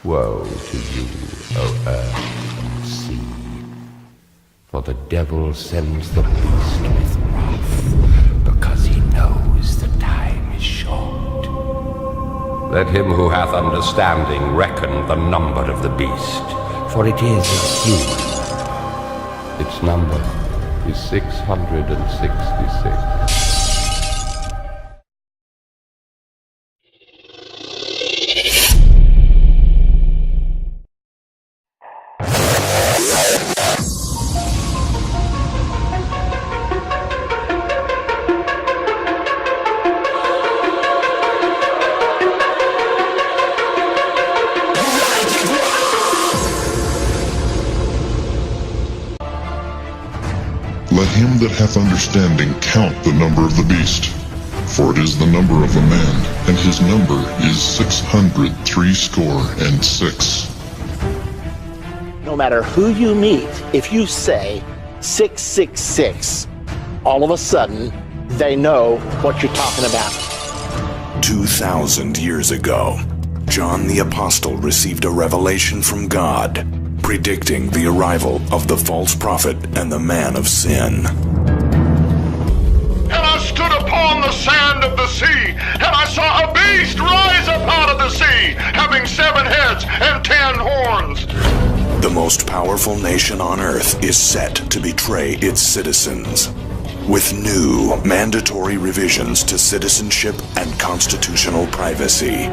Woe to you, O earth and sea, for the devil sends the beast with wrath, because he knows the time is short. Let him who hath understanding reckon the number of the beast, for it is a human. Its number is 666. Let him that hath understanding count the number of the beast, for it is the number of a man, and his number is 666. No matter who you meet, if you say 666, all of a sudden, they know what you're talking about. 2,000 years ago, John the Apostle received a revelation from God, predicting the arrival of the false prophet and the man of sin. And I stood upon the sand of the sea, and I saw a beast rise up out of the sea, having 7 heads and 10 horns. The most powerful nation on earth is set to betray its citizens, with new mandatory revisions to citizenship and constitutional privacy.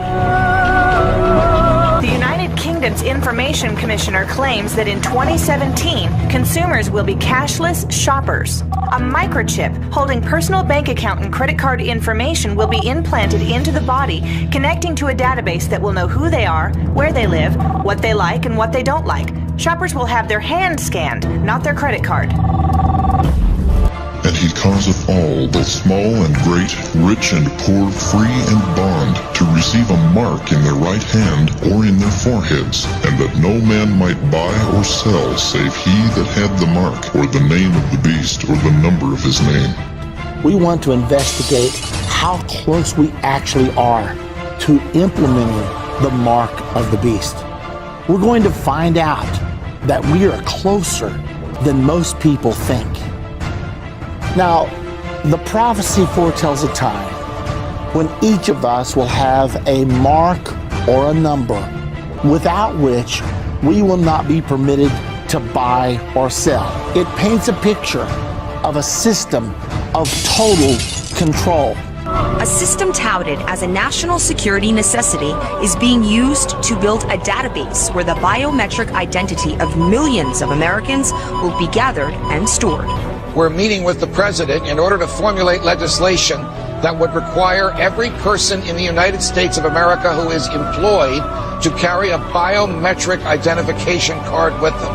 The United Kingdom's Information Commissioner claims that in 2017, consumers will be cashless shoppers. A microchip holding personal bank account and credit card information will be implanted into the body, connecting to a database that will know who they are, where they live, what they like, and what they don't like. Shoppers will have their hand scanned, not their credit card. And he causeth all, both small and great, rich and poor, free and bond, to receive a mark in their right hand or in their foreheads, and that no man might buy or sell save he that had the mark, or the name of the beast, or the number of his name. We want to investigate how close we actually are to implementing the mark of the beast. We're going to find out that we are closer than most people think. Now, the prophecy foretells a time when each of us will have a mark or a number without which we will not be permitted to buy or sell. It paints a picture of a system of total control. A system touted as a national security necessity is being used to build a database where the biometric identity of millions of Americans will be gathered and stored. We're meeting with the president in order to formulate legislation that would require every person in the United States of America who is employed to carry a biometric identification card with them.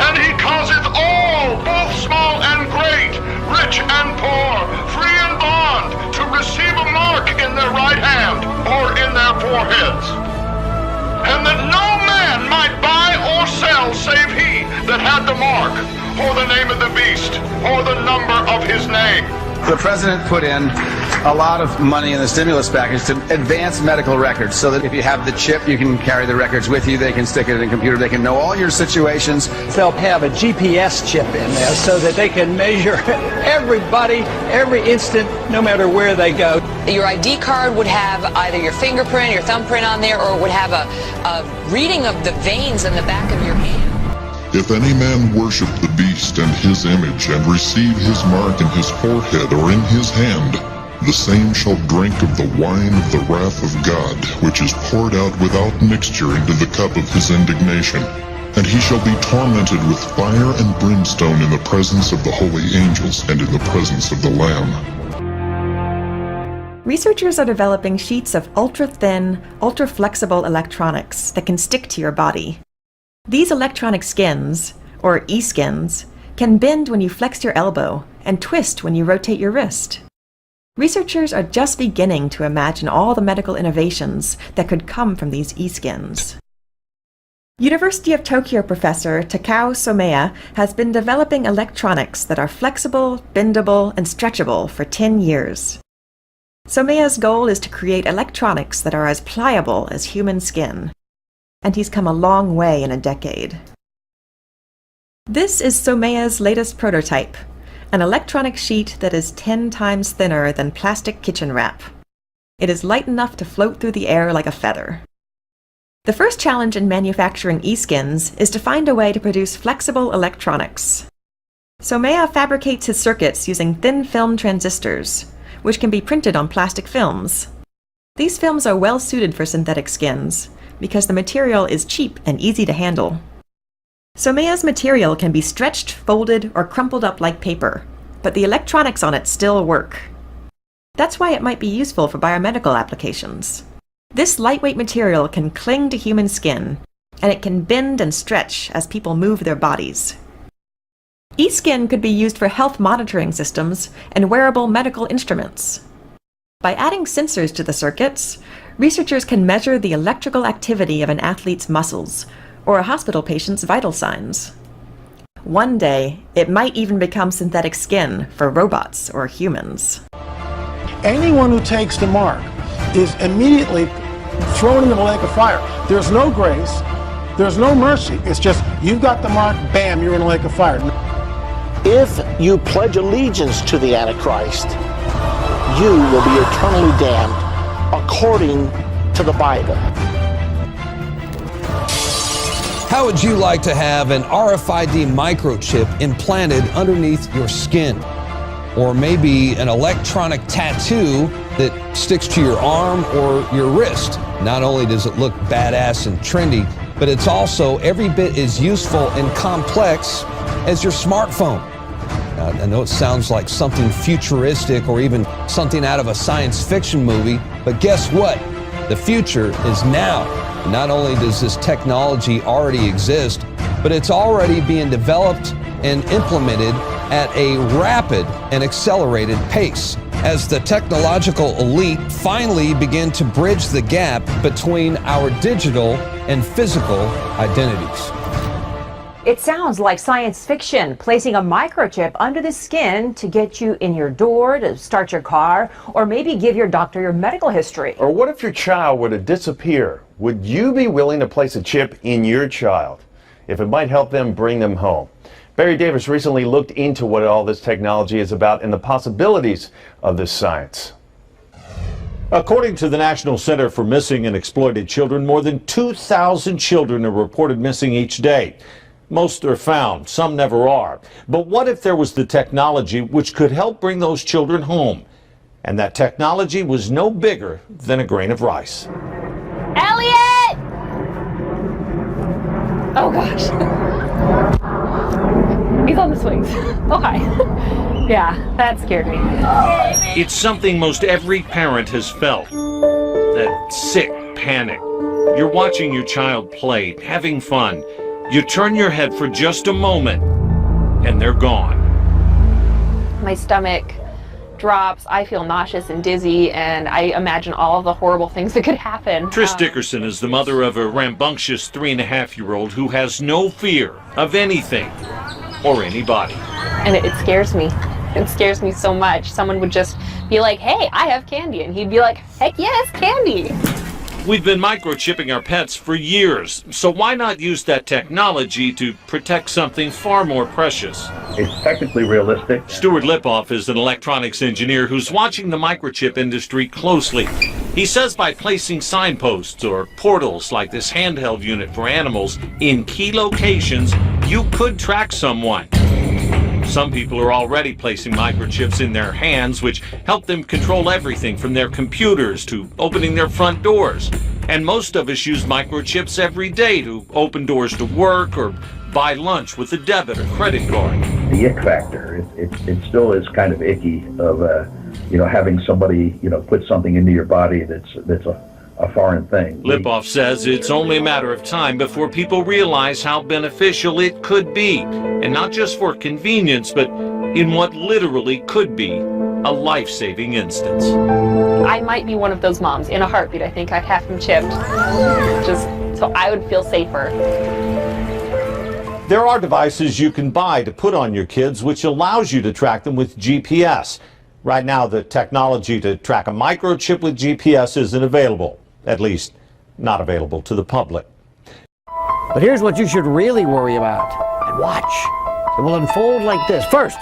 And he causeth all, both small and great, rich and poor, free and bond, to receive a mark in their right hand or in their foreheads. And that no man might buy or sell save he that had the mark, or the name of the beast, or the number of his name. The president put in a lot of money in the stimulus package to advance medical records so that if you have the chip, you can carry the records with you. They can stick it in a computer. They can know all your situations. They'll have a GPS chip in there so that they can measure everybody, every instant, no matter where they go. Your ID card would have either your fingerprint, your thumbprint on there, or would have a reading of the veins in the back of your hand. If any man worship the beast and his image, and receive his mark in his forehead or in his hand, the same shall drink of the wine of the wrath of God, which is poured out without mixture into the cup of his indignation. And he shall be tormented with fire and brimstone in the presence of the holy angels and in the presence of the Lamb. Researchers are developing sheets of ultra-thin, ultra-flexible electronics that can stick to your body. These electronic skins, or e-skins, can bend when you flex your elbow and twist when you rotate your wrist. Researchers are just beginning to imagine all the medical innovations that could come from these e-skins. University of Tokyo professor Takao Somea has been developing electronics that are flexible, bendable, and stretchable for 10 years. Somea's goal is to create electronics that are as pliable as human skin. and he's come a long way in a decade. This is Somea's latest prototype, an electronic sheet that is 10 times thinner than plastic kitchen wrap. It is light enough to float through the air like a feather. The first challenge in manufacturing e-skins is to find a way to produce flexible electronics. Somea fabricates his circuits using thin film transistors, which can be printed on plastic films. These films are well suited for synthetic skins, because the material is cheap and easy to handle. Somea's material can be stretched, folded, or crumpled up like paper, but the electronics on it still work. That's why it might be useful for biomedical applications. This lightweight material can cling to human skin, and it can bend and stretch as people move their bodies. E-skin could be used for health monitoring systems and wearable medical instruments. By adding sensors to the circuits, researchers can measure the electrical activity of an athlete's muscles or a hospital patient's vital signs. One day, it might even become synthetic skin for robots or humans. Anyone who takes the mark is immediately thrown into the lake of fire. There's no grace, there's no mercy. It's just, you've got the mark, bam, you're in a lake of fire. If you pledge allegiance to the Antichrist, you will be eternally damned according to the Bible. How would you like to have an RFID microchip implanted underneath your skin? Or maybe an electronic tattoo that sticks to your arm or your wrist? Not only does it look badass and trendy, but it's also every bit as useful and complex as your smartphone. Now, I know it sounds like something futuristic or even something out of a science fiction movie, but guess what? The future is now. Not only does this technology already exist, but it's already being developed and implemented at a rapid and accelerated pace as the technological elite finally begin to bridge the gap between our digital and physical identities. It sounds like science fiction, placing a microchip under the skin to get you in your door, to start your car, or maybe give your doctor your medical history. Or what if your child were to disappear? Would you be willing to place a chip in your child if it might help them bring them home? Barry Davis recently looked into what all this technology is about and the possibilities of this science. According to the National Center for Missing and Exploited Children, more than 2,000 children are reported missing each day. Most are found, some never are. But what if there was the technology which could help bring those children home? And that technology was no bigger than a grain of rice. Elliot! Oh gosh. He's on the swings. Oh hi. Yeah, that scared me. It's something most every parent has felt. That sick panic. You're watching your child play, having fun. You turn your head for just a moment, and they're gone. My stomach drops, I feel nauseous and dizzy, and I imagine all of the horrible things that could happen. Trish Dickerson is the mother of a rambunctious 3.5-year-old who has no fear of anything or anybody. And it scares me. It scares me so much. Someone would just be like, hey, I have candy. And he'd be like, heck yes, candy. We've been microchipping our pets for years, so why not use that technology to protect something far more precious? It's technically realistic. Stuart Lipoff is an electronics engineer who's watching the microchip industry closely. He says by placing signposts or portals like this handheld unit for animals in key locations, you could track someone. Some people are already placing microchips in their hands, which help them control everything from their computers to opening their front doors. And most of us use microchips every day to open doors to work or buy lunch with a debit or credit card. The ick factor, it still is kind of icky of, having somebody, put something into your body that's a foreign thing. Lipoff says it's only a matter of time before people realize how beneficial it could be, and not just for convenience, but in what literally could be a life-saving instance. I might be one of those moms. In a heartbeat, I think I'd have him chipped, just so I would feel safer. There are devices you can buy to put on your kids which allows you to track them with GPS. Right now, the technology to track a microchip with GPS isn't available. At least, not available to the public. But here's what you should really worry about. And watch. It will unfold like this. First,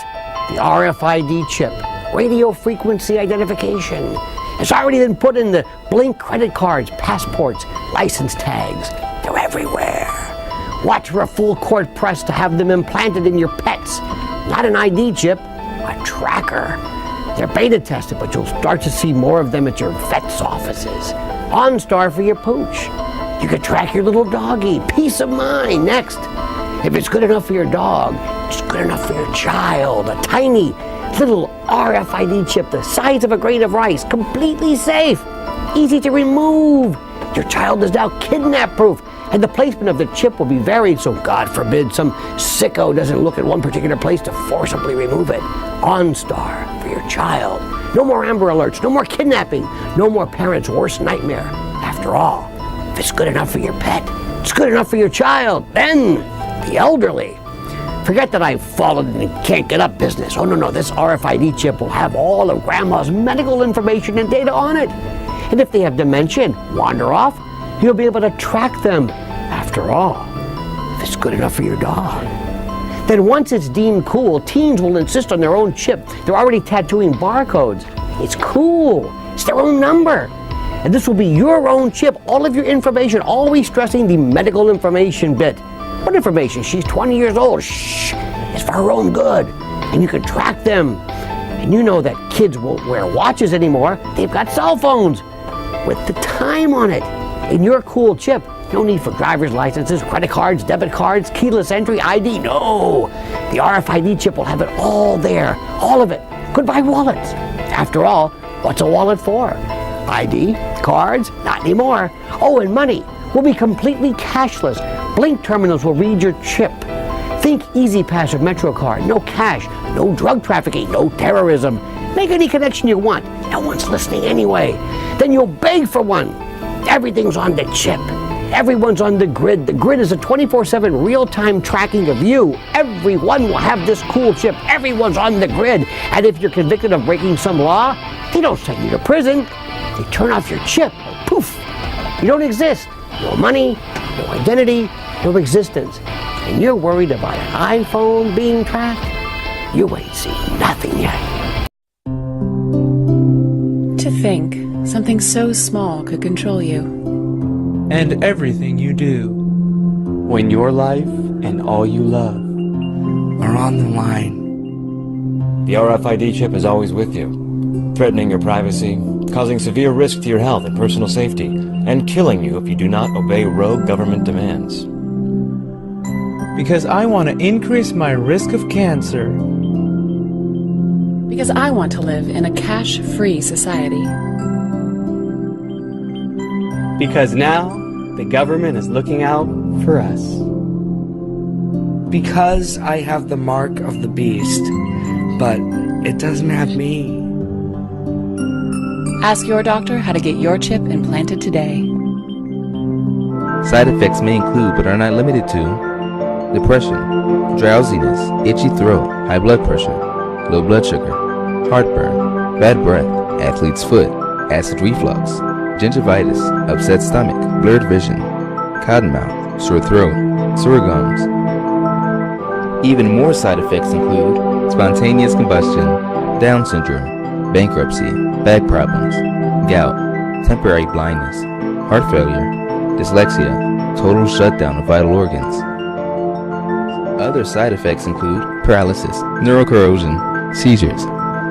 the RFID chip, radio frequency identification. It's already been put in the Blink credit cards, passports, license tags. They're everywhere. Watch for a full court press to have them implanted in your pets. Not an ID chip, a tracker. They're beta tested, but you'll start to see more of them at your vet's offices. OnStar for your pooch. You can track your little doggy. Peace of mind. Next, if it's good enough for your dog, it's good enough for your child. A tiny little RFID chip the size of a grain of rice, completely safe, easy to remove. Your child is now kidnap-proof, and the placement of the chip will be varied so God forbid some sicko doesn't look at one particular place to forcibly remove it. OnStar for your child. No more Amber Alerts, no more kidnapping, no more parents' worst nightmare. After all, if it's good enough for your pet, it's good enough for your child. Then, the elderly. Forget that I've fallen and can't get up business. Oh, no, this RFID chip will have all of Grandma's medical information and data on it. And if they have dementia and wander off, you'll be able to track them. After all, if it's good enough for your dog. Then once it's deemed cool, teens will insist on their own chip. They're already tattooing barcodes. It's cool. It's their own number. And this will be your own chip, all of your information, always stressing the medical information bit. What information? She's 20 years old. Shh, it's for her own good. And you can track them. And you know that kids won't wear watches anymore. They've got cell phones with the time on it. In your cool chip, no need for driver's licenses, credit cards, debit cards, keyless entry, ID. No, the RFID chip will have it all there, all of it. Goodbye wallets. After all, what's a wallet for? ID, cards, not anymore. Oh, and money will be completely cashless. Blink terminals will read your chip. Think EasyPass or MetroCard. No cash, no drug trafficking, no terrorism. Make any connection you want. No one's listening anyway. Then you'll beg for one. Everything's on the chip. Everyone's on the grid. The grid is a 24/7 real-time tracking of you. Everyone will have this cool chip. Everyone's on the grid. And if you're convicted of breaking some law, they don't send you to prison. They turn off your chip. Poof. You don't exist. No money, no identity, no existence. And you're worried about an iPhone being tracked? You ain't seen nothing yet. To think something so small could control you. And everything you do. When your life and all you love are on the line. The RFID chip is always with you, threatening your privacy, causing severe risk to your health and personal safety, and killing you if you do not obey rogue government demands. Because I want to increase my risk of cancer. Because I want to live in a cash-free society. Because now the government is looking out for us. Because I have the mark of the beast, but it doesn't have me. Ask your doctor how to get your chip implanted today. Side effects may include, but are not limited to, depression, drowsiness, itchy throat, high blood pressure, low blood sugar, heartburn, bad breath, athlete's foot, acid reflux, gingivitis, upset stomach, blurred vision, cottonmouth, sore throat, sore gums. Even more side effects include spontaneous combustion, Down syndrome, bankruptcy, back problems, gout, temporary blindness, heart failure, dyslexia, total shutdown of vital organs. Other side effects include paralysis, neurocorrosion, seizures,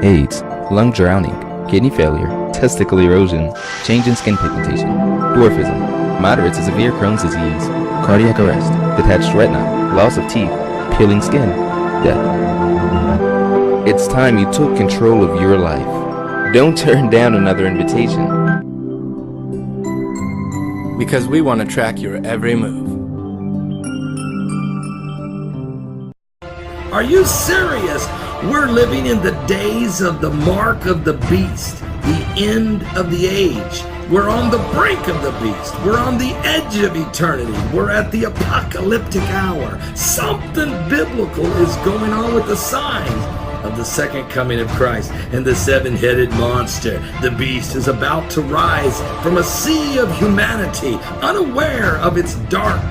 AIDS, lung drowning, kidney failure, testicle erosion, change in skin pigmentation, dwarfism, moderate to severe Crohn's disease, cardiac arrest, detached retina, loss of teeth, peeling skin, death. It's time you took control of your life. Don't turn down another invitation. Because we want to track your every move. Are you serious? We're living in the days of the mark of the beast, the end of the age. We're on the brink of the beast. We're on the edge of eternity. We're at the apocalyptic hour. Something biblical is going on with the signs of the second coming of Christ and the seven-headed monster. The beast is about to rise from a sea of humanity, unaware of its dark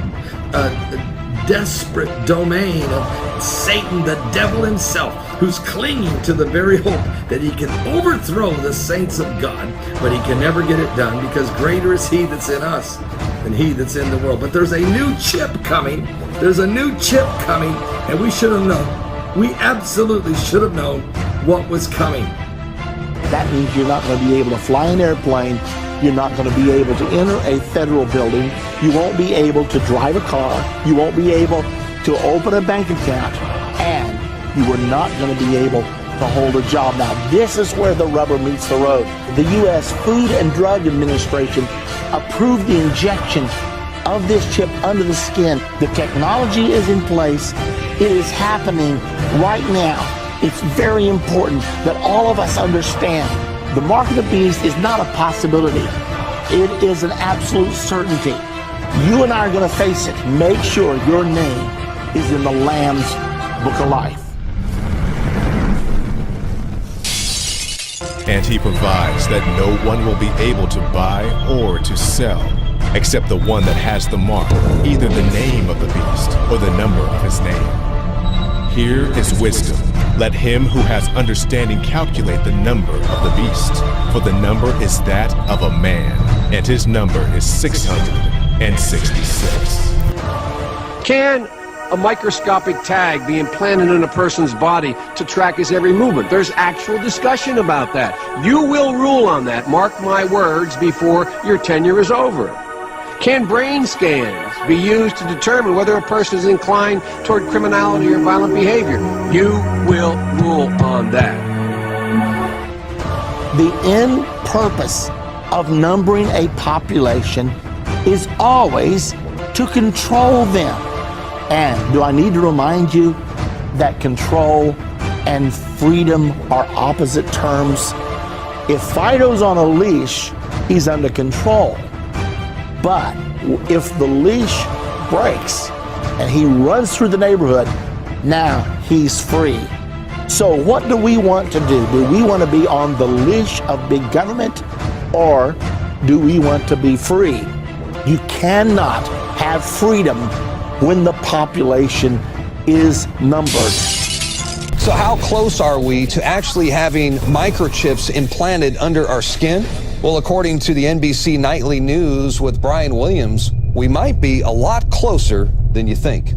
desperate domain of Satan, the devil himself, who's clinging to the very hope that he can overthrow the saints of God, but he can never get it done because greater is he that's in us than he that's in the world. But there's a new chip coming. There's a new chip coming, and we should have known. We absolutely should have known what was coming. That means you're not going to be able to fly an airplane. You're not going to be able to enter a federal building. You won't be able to drive a car. You won't be able to open a bank account. And you are not going to be able to hold a job. Now, this is where the rubber meets the road. The U.S. Food and Drug Administration approved the injection of this chip under the skin. The technology is in place. It is happening right now. It's very important that all of us understand the mark of the beast is not a possibility. It is an absolute certainty. You and I are going to face it. Make sure your name is in the Lamb's Book of Life. And he provides that no one will be able to buy or to sell except the one that has the mark, either the name of the beast or the number of his name. Here is wisdom. Let him who has understanding calculate the number of the beast, for the number is that of a man, and his number is 666. Can a microscopic tag be implanted in a person's body to track his every movement? There's actual discussion about that. You will rule on that, mark my words, before your tenure is over. Can brain scans be used to determine whether a person is inclined toward criminality or violent behavior? You will rule on that. The end purpose of numbering a population is always to control them. And do I need to remind you that control and freedom are opposite terms? If Fido's on a leash, he's under control. But if the leash breaks and he runs through the neighborhood, now he's free. So what do we want to do? Do we want to be on the leash of big government, or do we want to be free? You cannot have freedom when the population is numbered. So how close are we to actually having microchips implanted under our skin? Well, according to the NBC Nightly News with Brian Williams, we might be a lot closer than you think.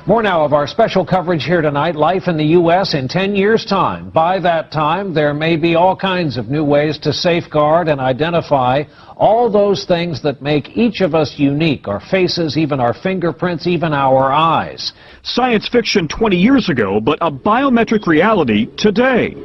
More now of our special coverage here tonight, life in the U.S. in 10 years' time. By that time, there may be all kinds of new ways to safeguard and identify all those things that make each of us unique, our faces, even our fingerprints, even our eyes. Science fiction 20 years ago, but a biometric reality today.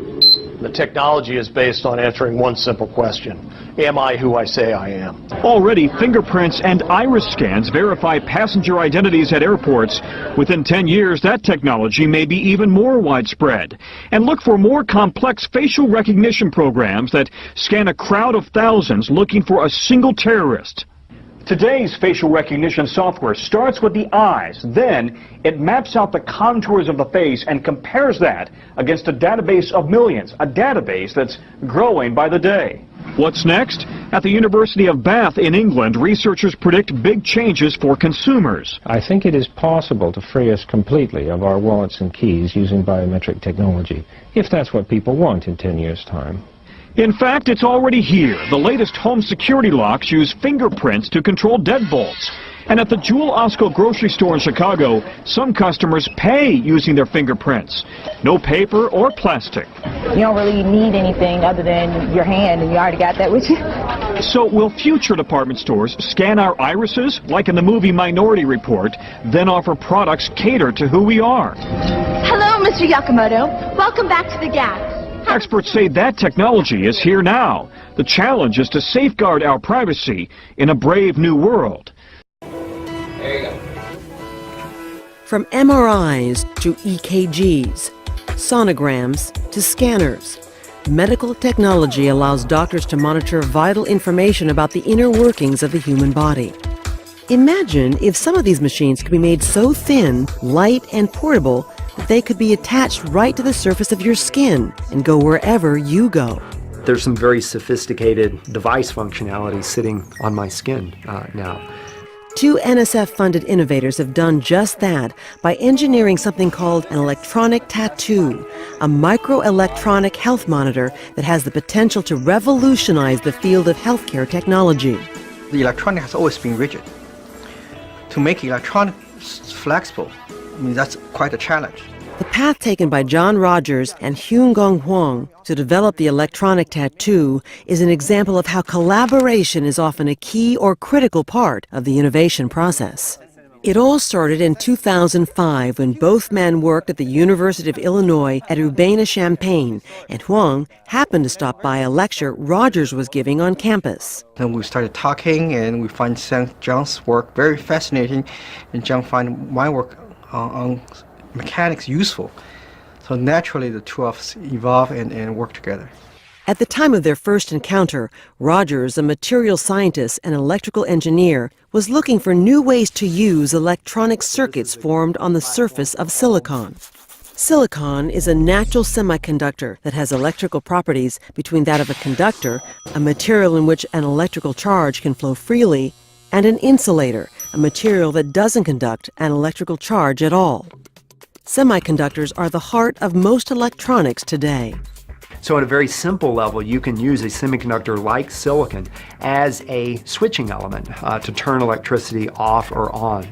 The technology is based on answering one simple question. Am I who I say I am? Already, fingerprints and iris scans verify passenger identities at airports. Within 10 years, that technology may be even more widespread. And look for more complex facial recognition programs that scan a crowd of thousands looking for a single terrorist. Today's facial recognition software starts with the eyes. Then it maps out the contours of the face and compares that against a database of millions, a database that's growing by the day. What's next? At the University of Bath in England, researchers predict big changes for consumers. I think it is possible to free us completely of our wallets and keys using biometric technology, if that's what people want in 10 years' time. In fact, it's already here. The latest home security locks use fingerprints to control deadbolts. And at the Jewel Osco grocery store in Chicago, some customers pay using their fingerprints. No paper or plastic. You don't really need anything other than your hand, and you already got that with you. So will future department stores scan our irises, like in the movie Minority Report, then offer products catered to who we are? Hello, Mr. Yakamoto. Welcome back to the Gap. Experts say that technology is here now. The challenge is to safeguard our privacy in a brave new world. There you go. From MRIs to EKGs, sonograms to scanners, medical technology allows doctors to monitor vital information about the inner workings of the human body. Imagine if some of these machines could be made so thin, light, and portable that they could be attached right to the surface of your skin and go wherever you go. There's some very sophisticated device functionality sitting on my skin now. Two NSF-funded innovators have done just that by engineering something called an electronic tattoo, a microelectronic health monitor that has the potential to revolutionize the field of healthcare technology. The electronic has always been rigid. To make electronics flexible, that's quite a challenge. The path taken by John Rogers and Hyun-Gong Hwang to develop the electronic tattoo is an example of how collaboration is often a key or critical part of the innovation process. It all started in 2005 when both men worked at the University of Illinois at Urbana-Champaign, and Hwang happened to stop by a lecture Rogers was giving on campus. Then we started talking, and we find John's work very fascinating, and John found my work on mechanics useful. So naturally the two of us evolve and work together. At the time of their first encounter, Rogers, a material scientist and electrical engineer, was looking for new ways to use electronic circuits formed on the surface of silicon. Silicon is a natural semiconductor that has electrical properties between that of a conductor, a material in which an electrical charge can flow freely, and an insulator, a material that doesn't conduct an electrical charge at all. Semiconductors are the heart of most electronics today. So at a very simple level, you can use a semiconductor like silicon as a switching element to turn electricity off or on.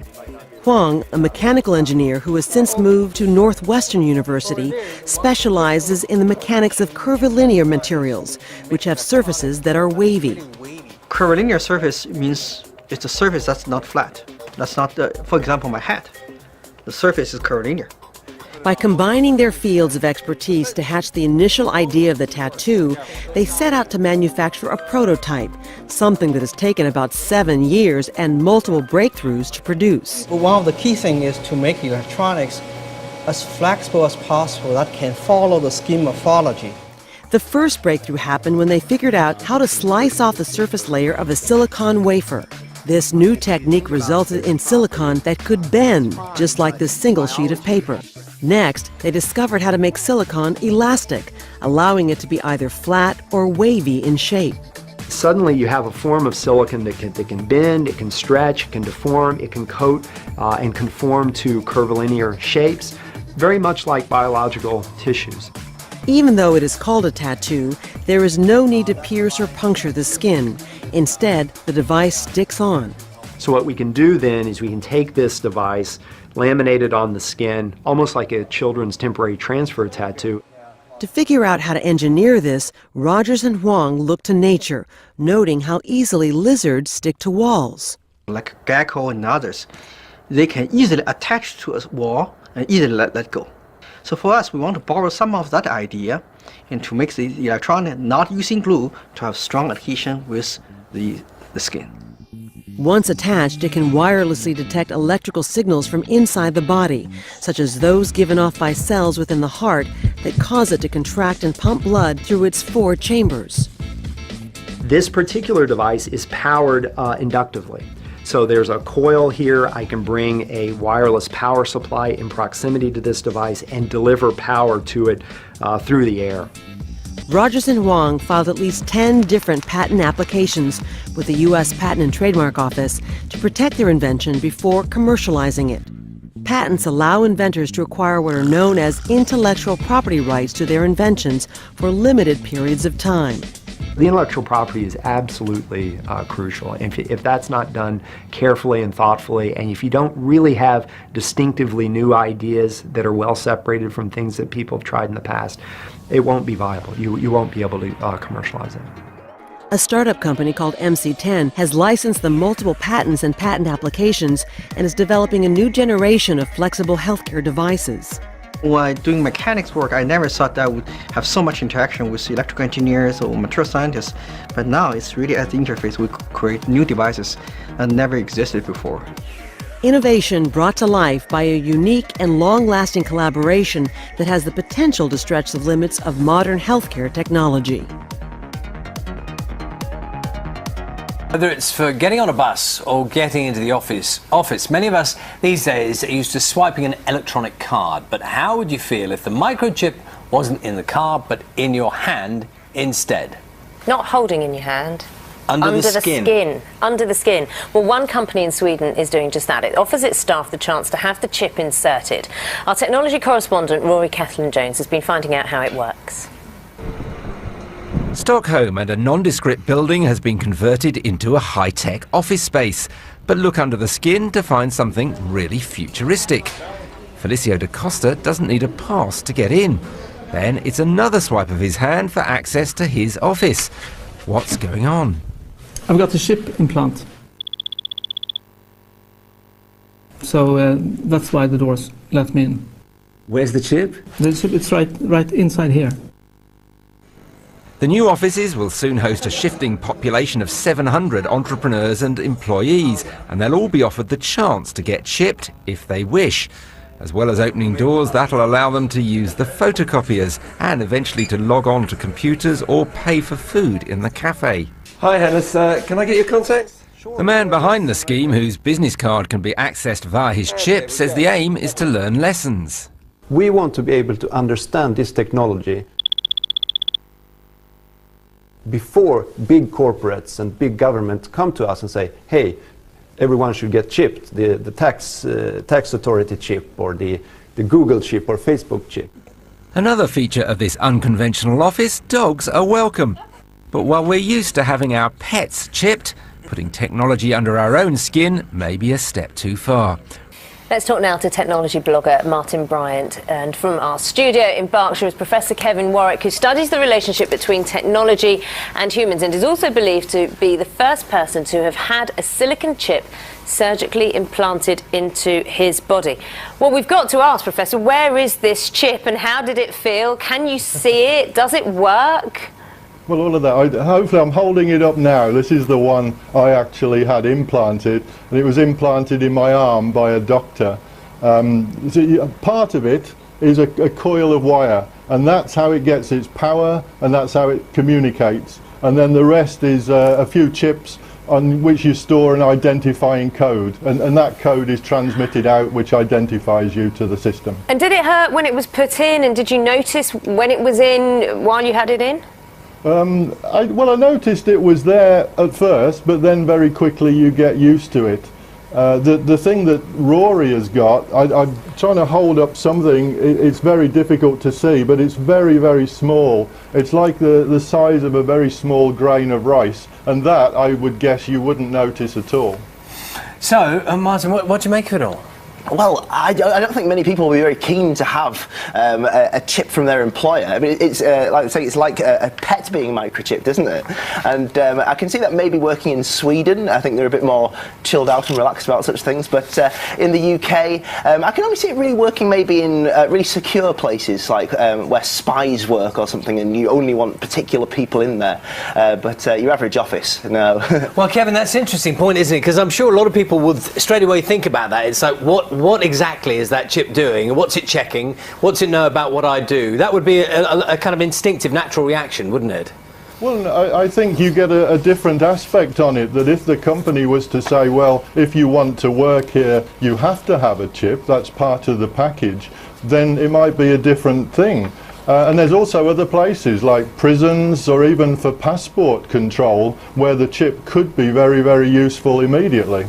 Hwang, a mechanical engineer who has since moved to Northwestern University, specializes in the mechanics of curvilinear materials, which have surfaces that are wavy. Curvilinear surface means it's a surface that's not flat. That's not, for example, my hat. The surface is curvilinear. By combining their fields of expertise to hatch the initial idea of the tattoo, they set out to manufacture a prototype, something that has taken about 7 years and multiple breakthroughs to produce. But one of the key things is to make electronics as flexible as possible that can follow the skin morphology. The first breakthrough happened when they figured out how to slice off the surface layer of a silicon wafer. This new technique resulted in silicon that could bend, just like this single sheet of paper. Next, they discovered how to make silicon elastic, allowing it to be either flat or wavy in shape. Suddenly you have a form of silicon that can bend, it can stretch, it can deform, it can coat and conform to curvilinear shapes, very much like biological tissues. Even though it is called a tattoo, there is no need to pierce or puncture the skin. Instead, the device sticks on. So what we can do then is we can take this device, laminate it on the skin, almost like a children's temporary transfer tattoo. To figure out how to engineer this, Rogers and Hwang looked to nature, noting how easily lizards stick to walls. Like gecko and others, they can easily attach to a wall and easily let go. So for us, we want to borrow some of that idea and to make the electronic not using glue to have strong adhesion with the skin. Once attached, it can wirelessly detect electrical signals from inside the body, such as those given off by cells within the heart that cause it to contract and pump blood through its 4 chambers. This particular device is powered inductively. So there's a coil here. I can bring a wireless power supply in proximity to this device and deliver power to it through the air. Rogers and Hwang filed at least 10 different patent applications with the U.S. Patent and Trademark Office to protect their invention before commercializing it. Patents allow inventors to acquire what are known as intellectual property rights to their inventions for limited periods of time. The intellectual property is absolutely crucial. If that's not done carefully and thoughtfully, and if you don't really have distinctively new ideas that are well separated from things that people have tried in the past, it won't be viable. You won't be able to commercialize it. A startup company called MC10 has licensed the multiple patents and patent applications and is developing a new generation of flexible healthcare devices. While doing mechanics work, I never thought that I would have so much interaction with electrical engineers or material scientists. But now it's really at the interface we create new devices that never existed before. Innovation brought to life by a unique and long-lasting collaboration that has the potential to stretch the limits of modern healthcare technology. Whether it's for getting on a bus or getting into the office, many of us these days are used to swiping an electronic card. But how would you feel if the microchip wasn't in the card but in your hand instead? Not holding in your hand, Under the skin. Under the skin. Well, one company in Sweden is doing just that. It offers its staff the chance to have the chip inserted. Our technology correspondent, Rory Kethlin-Jones, has been finding out how it works. Stockholm and a nondescript building has been converted into a high-tech office space. But look under the skin to find something really futuristic. Felicio da Costa doesn't need a pass to get in. Then it's another swipe of his hand for access to his office. What's going on? I've got a chip implant. So that's why the doors let me in. Where's the chip? The chip is right inside here. The new offices will soon host a shifting population of 700 entrepreneurs and employees, and they'll all be offered the chance to get chipped if they wish. As well as opening doors, that'll allow them to use the photocopiers and eventually to log on to computers or pay for food in the cafe. Hi Hannes, can I get your contact? The man behind the scheme, whose business card can be accessed via his chip, says the aim is to learn lessons. We want to be able to understand this technology before big corporates and big government come to us and say, hey, everyone should get chipped, the tax authority chip or the Google chip or Facebook chip. Another feature of this unconventional office, dogs are welcome. But while we're used to having our pets chipped, putting technology under our own skin may be a step too far. Let's talk now to technology blogger Martin Bryant, and from our studio in Berkshire is Professor Kevin Warwick, who studies the relationship between technology and humans and is also believed to be the first person to have had a silicon chip surgically implanted into his body. Well, we've got to ask, Professor, where is this chip and how did it feel? Can you see it? Does it work? Well, all of that. Hopefully I'm holding it up now. This is the one I actually had implanted, and it was implanted in my arm by a doctor. So part of it is a coil of wire, and that's how it gets its power, and that's how it communicates. And then the rest is a few chips on which you store an identifying code, and that code is transmitted out, which identifies you to the system. And did it hurt when it was put in, and did you notice when it was in while you had it in? I noticed it was there at first, but then very quickly you get used to it. The thing that Rory has got, I'm trying to hold up something, it's very difficult to see, but it's very, very small. It's like the size of a very small grain of rice, and that I would guess you wouldn't notice at all. So, Martin, what do you make of it all? Well, I don't think many people will be very keen to have a chip from their employer. I mean, it's like I say, it's like a pet being microchipped, isn't it? And I can see that maybe working in Sweden, I think they're a bit more chilled out and relaxed about such things. But in the UK, I can only see it really working maybe in really secure places, like where spies work or something, and you only want particular people in there. But your average office, no. Well, Kevin, that's an interesting point, isn't it? Because I'm sure a lot of people would straight away think about that. It's like, what exactly is that chip doing? What's it checking? What's it know about what I do? That would be a kind of instinctive, natural reaction, wouldn't it? Well, I think you get a different aspect on it, that if the company was to say, well, if you want to work here, you have to have a chip, that's part of the package, then it might be a different thing. And there's also other places like prisons or even for passport control where the chip could be very, very useful immediately.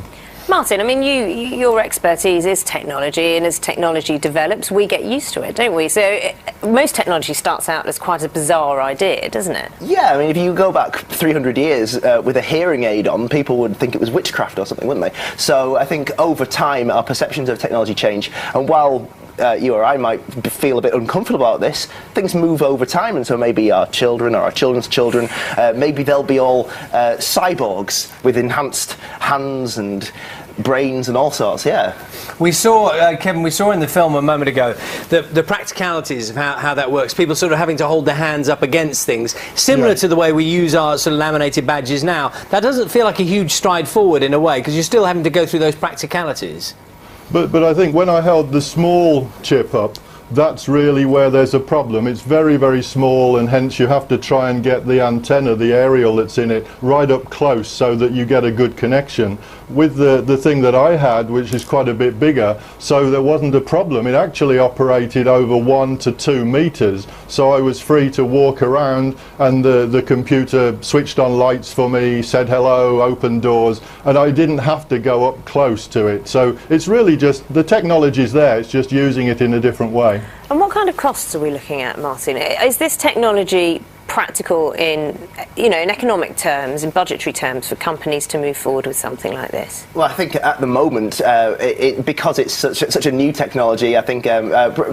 Martin, I mean, your expertise is technology, and as technology develops, we get used to it, don't we? So most technology starts out as quite a bizarre idea, doesn't it? Yeah, I mean, if you go back 300 years with a hearing aid on, people would think it was witchcraft or something, wouldn't they? So I think over time, our perceptions of technology change, and while you or I might feel a bit uncomfortable about this, things move over time, and so maybe our children or our children's children, maybe they'll be all cyborgs with enhanced hands and brains and all sorts, yeah. We saw, Kevin, we saw in the film a moment ago the practicalities of how that works. People sort of having to hold their hands up against things, similar to the way we use our sort of laminated badges now. That doesn't feel like a huge stride forward in a way, because you're still having to go through those practicalities. But I think when I held the small chip up, that's really where there's a problem. It's very, very small, and hence you have to try and get the antenna, the aerial that's in it, right up close so that you get a good connection. With the thing that I had, which is quite a bit bigger, so there wasn't a problem. It actually operated over 1 to 2 meters, so I was free to walk around, and the computer switched on lights for me, said hello, opened doors, and I didn't have to go up close to it. So it's really just, the technology's there, it's just using it in a different way. And what kind of costs are we looking at, Martin? Is this technology practical in, in economic terms, in budgetary terms, for companies to move forward with something like this? Well, I think at the moment, because it's such a new technology, I think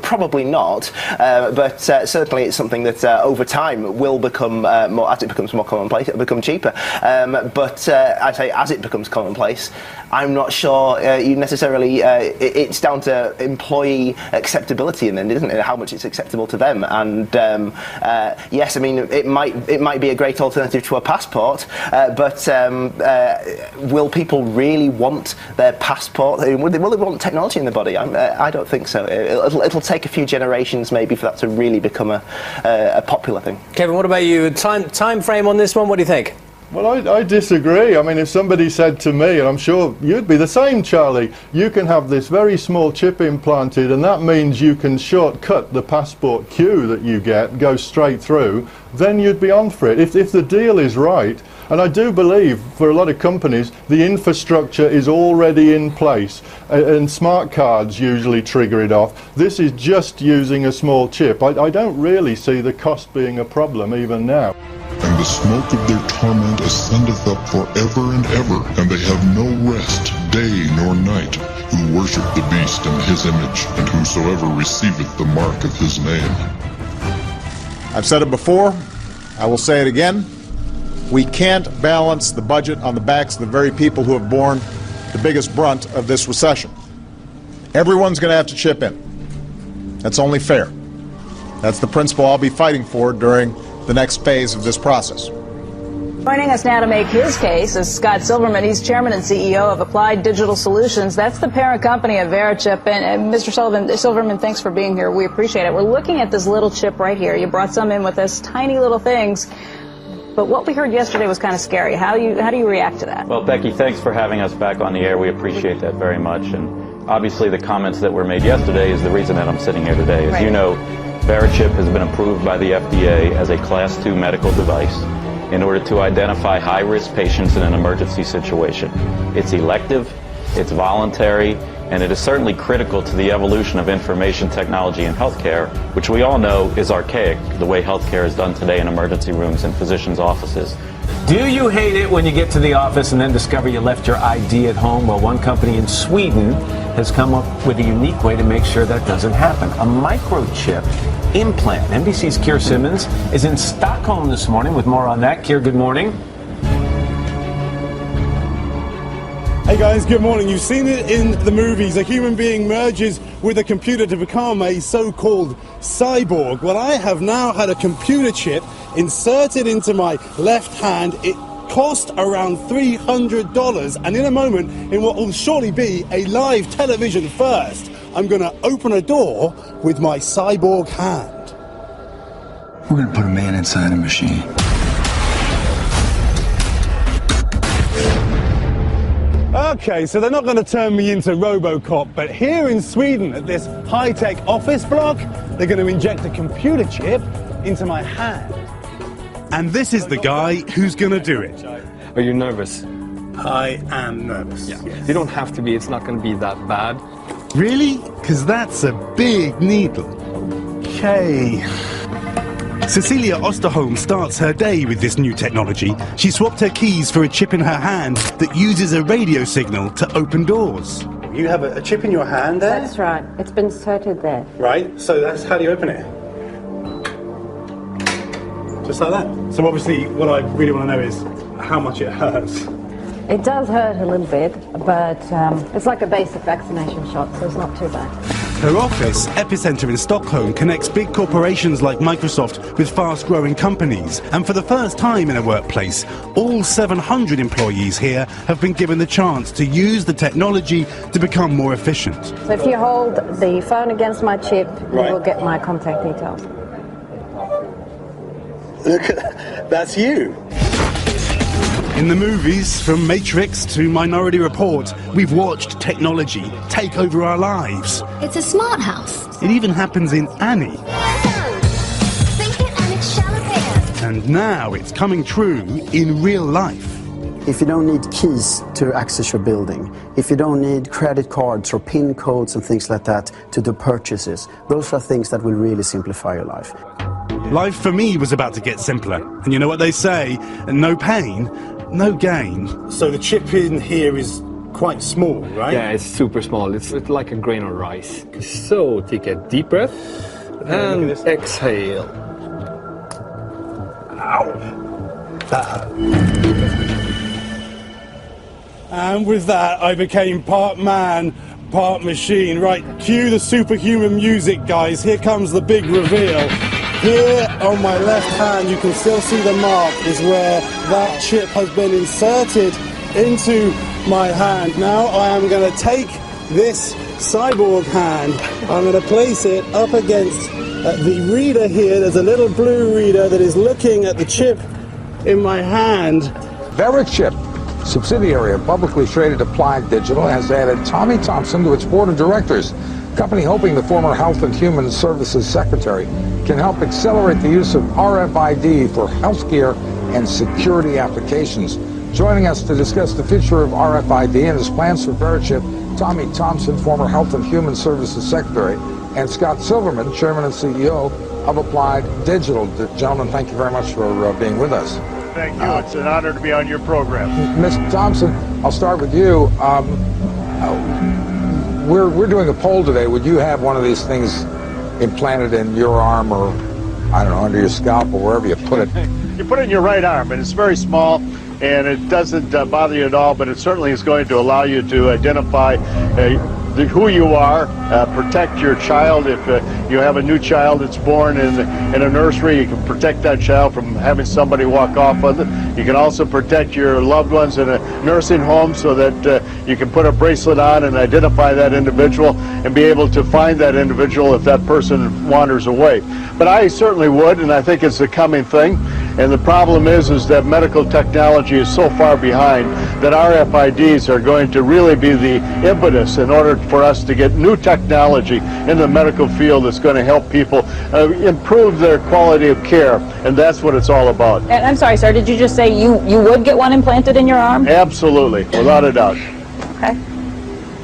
probably not. But certainly, it's something that over time will become more, as it becomes more commonplace, it'll become cheaper. But I say, as it becomes commonplace, I'm not sure you necessarily. It's down to employee acceptability, and then, isn't it? How much it's acceptable to them. And yes, I mean, it might be a great alternative to a passport, but will people really want their passport? Will they want technology in the body? I don't think so. It'll take a few generations maybe for that to really become a popular thing. Kevin, what about you? Time frame on this one? What do you think? Well, I disagree. I mean, if somebody said to me, and I'm sure you'd be the same, Charlie, you can have this very small chip implanted, and that means you can shortcut the passport queue that you get, go straight through, then you'd be on for it. If the deal is right, and I do believe for a lot of companies, the infrastructure is already in place, and smart cards usually trigger it off. This is just using a small chip. I don't really see the cost being a problem even now. And the smoke of their torment ascendeth up forever and ever, and they have no rest day nor night, who worship the beast and his image, and whosoever receiveth the mark of his name. I've said it before, I will say it again. We can't balance the budget on the backs of the very people who have borne the biggest brunt of this recession. Everyone's going to have to chip in. That's only fair. That's the principle I'll be fighting for during the next phase of this process. Joining us now to make his case is Scott Silverman. He's chairman and CEO of Applied Digital Solutions. That's the parent company of Verichip. And Mr. Silverman, thanks for being here. We appreciate it. We're looking at this little chip right here. You brought some in with us, tiny little things. But what we heard yesterday was kind of scary. How do you react to that? Well, Becky, thanks for having us back on the air. We appreciate that very much. And obviously the comments that were made yesterday is the reason that I'm sitting here today. As you know, Verichip has been approved by the FDA as a Class II medical device in order to identify high-risk patients in an emergency situation. It's elective, it's voluntary, and it is certainly critical to the evolution of information technology in healthcare, which we all know is archaic, the way healthcare is done today in emergency rooms and physicians' offices. Do you hate it when you get to the office and then discover you left your ID at home? Well, one company in Sweden has come up with a unique way to make sure that doesn't happen. A microchip implant. NBC's Keir Simmons is in Stockholm this morning with more on that. Keir, good morning. Hey guys, good morning. You've seen it in the movies. A human being merges with a computer to become a so-called cyborg. Well, I have now had a computer chip inserted into my left hand. It cost around $300, and in a moment, in what will surely be a live television first, I'm going to open a door with my cyborg hand. We're going to put a man inside a machine. Okay, so they're not going to turn me into RoboCop, but here in Sweden, at this high-tech office block, they're going to inject a computer chip into my hand. And this is the guy who's going to do it. Are you nervous? I am nervous. Yeah. Yes. You don't have to be. It's not going to be that bad. Really? Because that's a big needle. Okay. Cecilia Osterholm starts her day with this new technology. She swapped her keys for a chip in her hand that uses a radio signal to open doors. You have a chip in your hand there? That's right. It's been inserted there. Right. So that's how do you open it? Just like that. So obviously what I really want to know is how much it hurts. It does hurt a little bit, but it's like a basic vaccination shot, so it's not too bad. Her office, Epicenter in Stockholm, connects big corporations like Microsoft with fast-growing companies. And for the first time in a workplace, all 700 employees here have been given the chance to use the technology to become more efficient. So if you hold the phone against my chip, you will get my contact details. Look, that's you. In the movies, from Matrix to Minority Report, we've watched technology take over our lives. It's a smart house. It even happens in Annie. Think it and it shall appear. And now it's coming true in real life. If you don't need keys to access your building, if you don't need credit cards or PIN codes and things like that to do purchases, those are things that will really simplify your life. Life for me was about to get simpler. And you know what they say? No pain, no gain. So the chip in here is quite small, right? Yeah, it's super small. It's like a grain of rice. So take a deep breath and exhale. And with that, I became part man, part machine. Right, cue the superhuman music, guys. Here comes the big reveal. Here on my left hand, you can still see the mark, is where that chip has been inserted into my hand. Now I am going to take this cyborg hand, I'm going to place it up against the reader here. There's a little blue reader that is looking at the chip in my hand. Verichip, subsidiary of publicly traded Applied Digital, has added Tommy Thompson to its board of directors. Company hoping the former Health and Human Services Secretary can help accelerate the use of RFID for healthcare and security applications. Joining us to discuss the future of RFID and his plans for Verichip, Tommy Thompson, former Health and Human Services Secretary, and Scott Silverman, Chairman and CEO of Applied Digital. Gentlemen, thank you very much for being with us. Thank you. It's an honor to be on your program. Mr. Thompson, I'll start with you. We're doing a poll today. Would you have one of these things implanted in your arm, or I don't know, under your scalp, or wherever you put it? You put it in your right arm, and it's very small, and it doesn't bother you at all, but it certainly is going to allow you to identify who you are, protect your child. If you have a new child that's born in a nursery, you can protect that child from having somebody walk off with it. You can also protect your loved ones in a nursing home so that you can put a bracelet on and identify that individual and be able to find that individual if that person wanders away. But I certainly would, and I think it's a coming thing. And the problem is that medical technology is so far behind that RFIDs are going to really be the impetus in order for us to get new technology in the medical field that's going to help people improve their quality of care. And that's what it's all about. And I'm sorry, sir, did you just say you would get one implanted in your arm? Absolutely, without a doubt. Okay.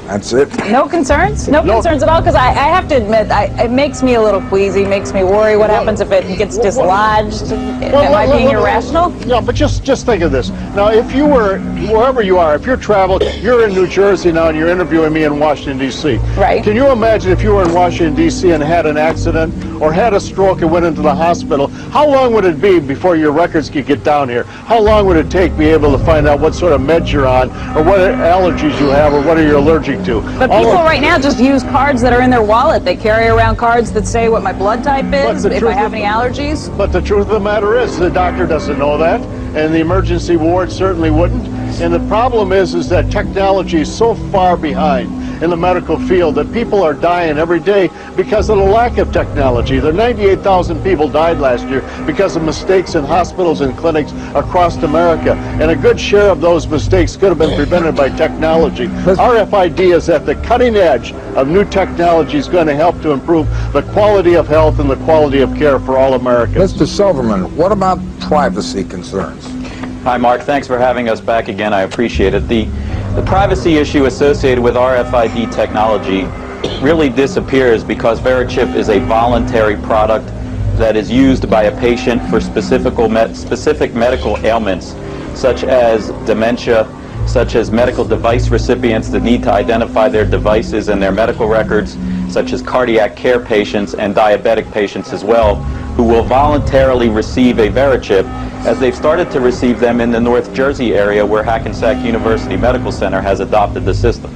That's it. No concerns? No concerns at all? Because I have to admit, it makes me a little queasy, makes me worry. What happens if it gets dislodged? Am I being irrational? No, but just think of this. Now, if you were, wherever you are, if you're traveling, you're in New Jersey now and you're interviewing me in Washington, D.C. Right. Can you imagine if you were in Washington, D.C. and had an accident or had a stroke and went into the hospital? How long would it be before your records could get down here? How long would it take to be able to find out what sort of meds you're on or what allergies you have or what are you allergic to? But people right now just use cards that are in their wallet. They carry around cards that say what my blood type is, if I have any allergies. But the truth of the matter is the doctor doesn't know that, and the emergency ward certainly wouldn't. And the problem is that technology is so far behind in the medical field that people are dying every day because of the lack of technology. There 98,000 people died last year because of mistakes in hospitals and clinics across America. And a good share of those mistakes could have been prevented by technology. RFID is at the cutting edge of new technology, is going to help to improve the quality of health and the quality of care for all Americans. Mr. Silverman, what about privacy concerns? Hi, Mark. Thanks for having us back again. I appreciate it. The privacy issue associated with RFID technology really disappears because Verichip is a voluntary product that is used by a patient for specific medical ailments, such as dementia, such as medical device recipients that need to identify their devices and their medical records, such as cardiac care patients and diabetic patients as well, who will voluntarily receive a Verichip, as they've started to receive them in the North Jersey area where Hackensack University Medical Center has adopted the system.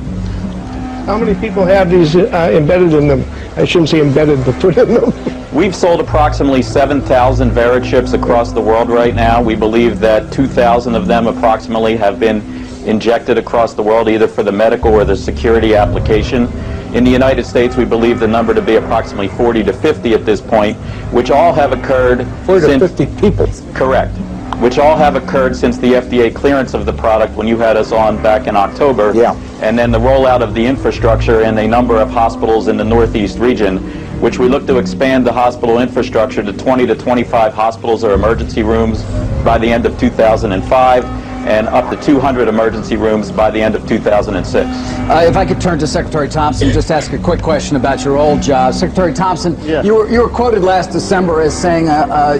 How many people have these embedded in them? I shouldn't say embedded, but put in them. We've sold approximately 7,000 Verichips across the world right now. We believe that 2,000 of them approximately have been injected across the world, either for the medical or the security application. In the United States, we believe the number to be approximately 40 to 50 at this point, which all have occurred 40 to 50 people. Correct. Which all have occurred since the FDA clearance of the product when you had us on back in October. Yeah. And then the rollout of the infrastructure in a number of hospitals in the Northeast region, which we look to expand the hospital infrastructure to 20 to 25 hospitals or emergency rooms by the end of 2005. And up to 200 emergency rooms by the end of 2006. If I could turn to Secretary Thompson, just ask a quick question about your old job. Secretary Thompson, you were quoted last December as saying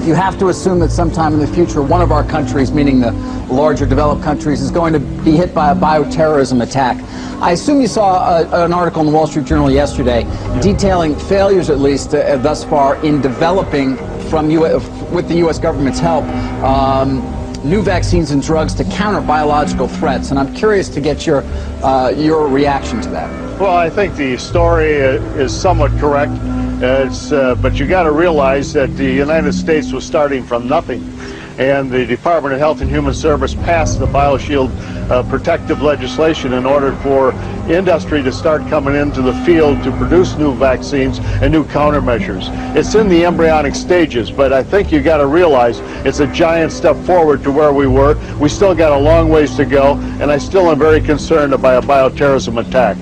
you have to assume that sometime in the future one of our countries, meaning the larger developed countries, is going to be hit by a bioterrorism attack. I assume you saw an article in the Wall Street Journal yesterday detailing failures, at least thus far, in developing with the U.S. government's help new vaccines and drugs to counter biological threats, and I'm curious to get your reaction to that. Well, I think the story is somewhat correct, but you got to realize that the United States was starting from nothing, and the Department of Health and Human Service passed the BioShield protective legislation in order for industry to start coming into the field to produce new vaccines and new countermeasures. It's in the embryonic stages, but I think you got to realize it's a giant step forward to where we were. We still got a long ways to go, and I still am very concerned about a bioterrorism attack.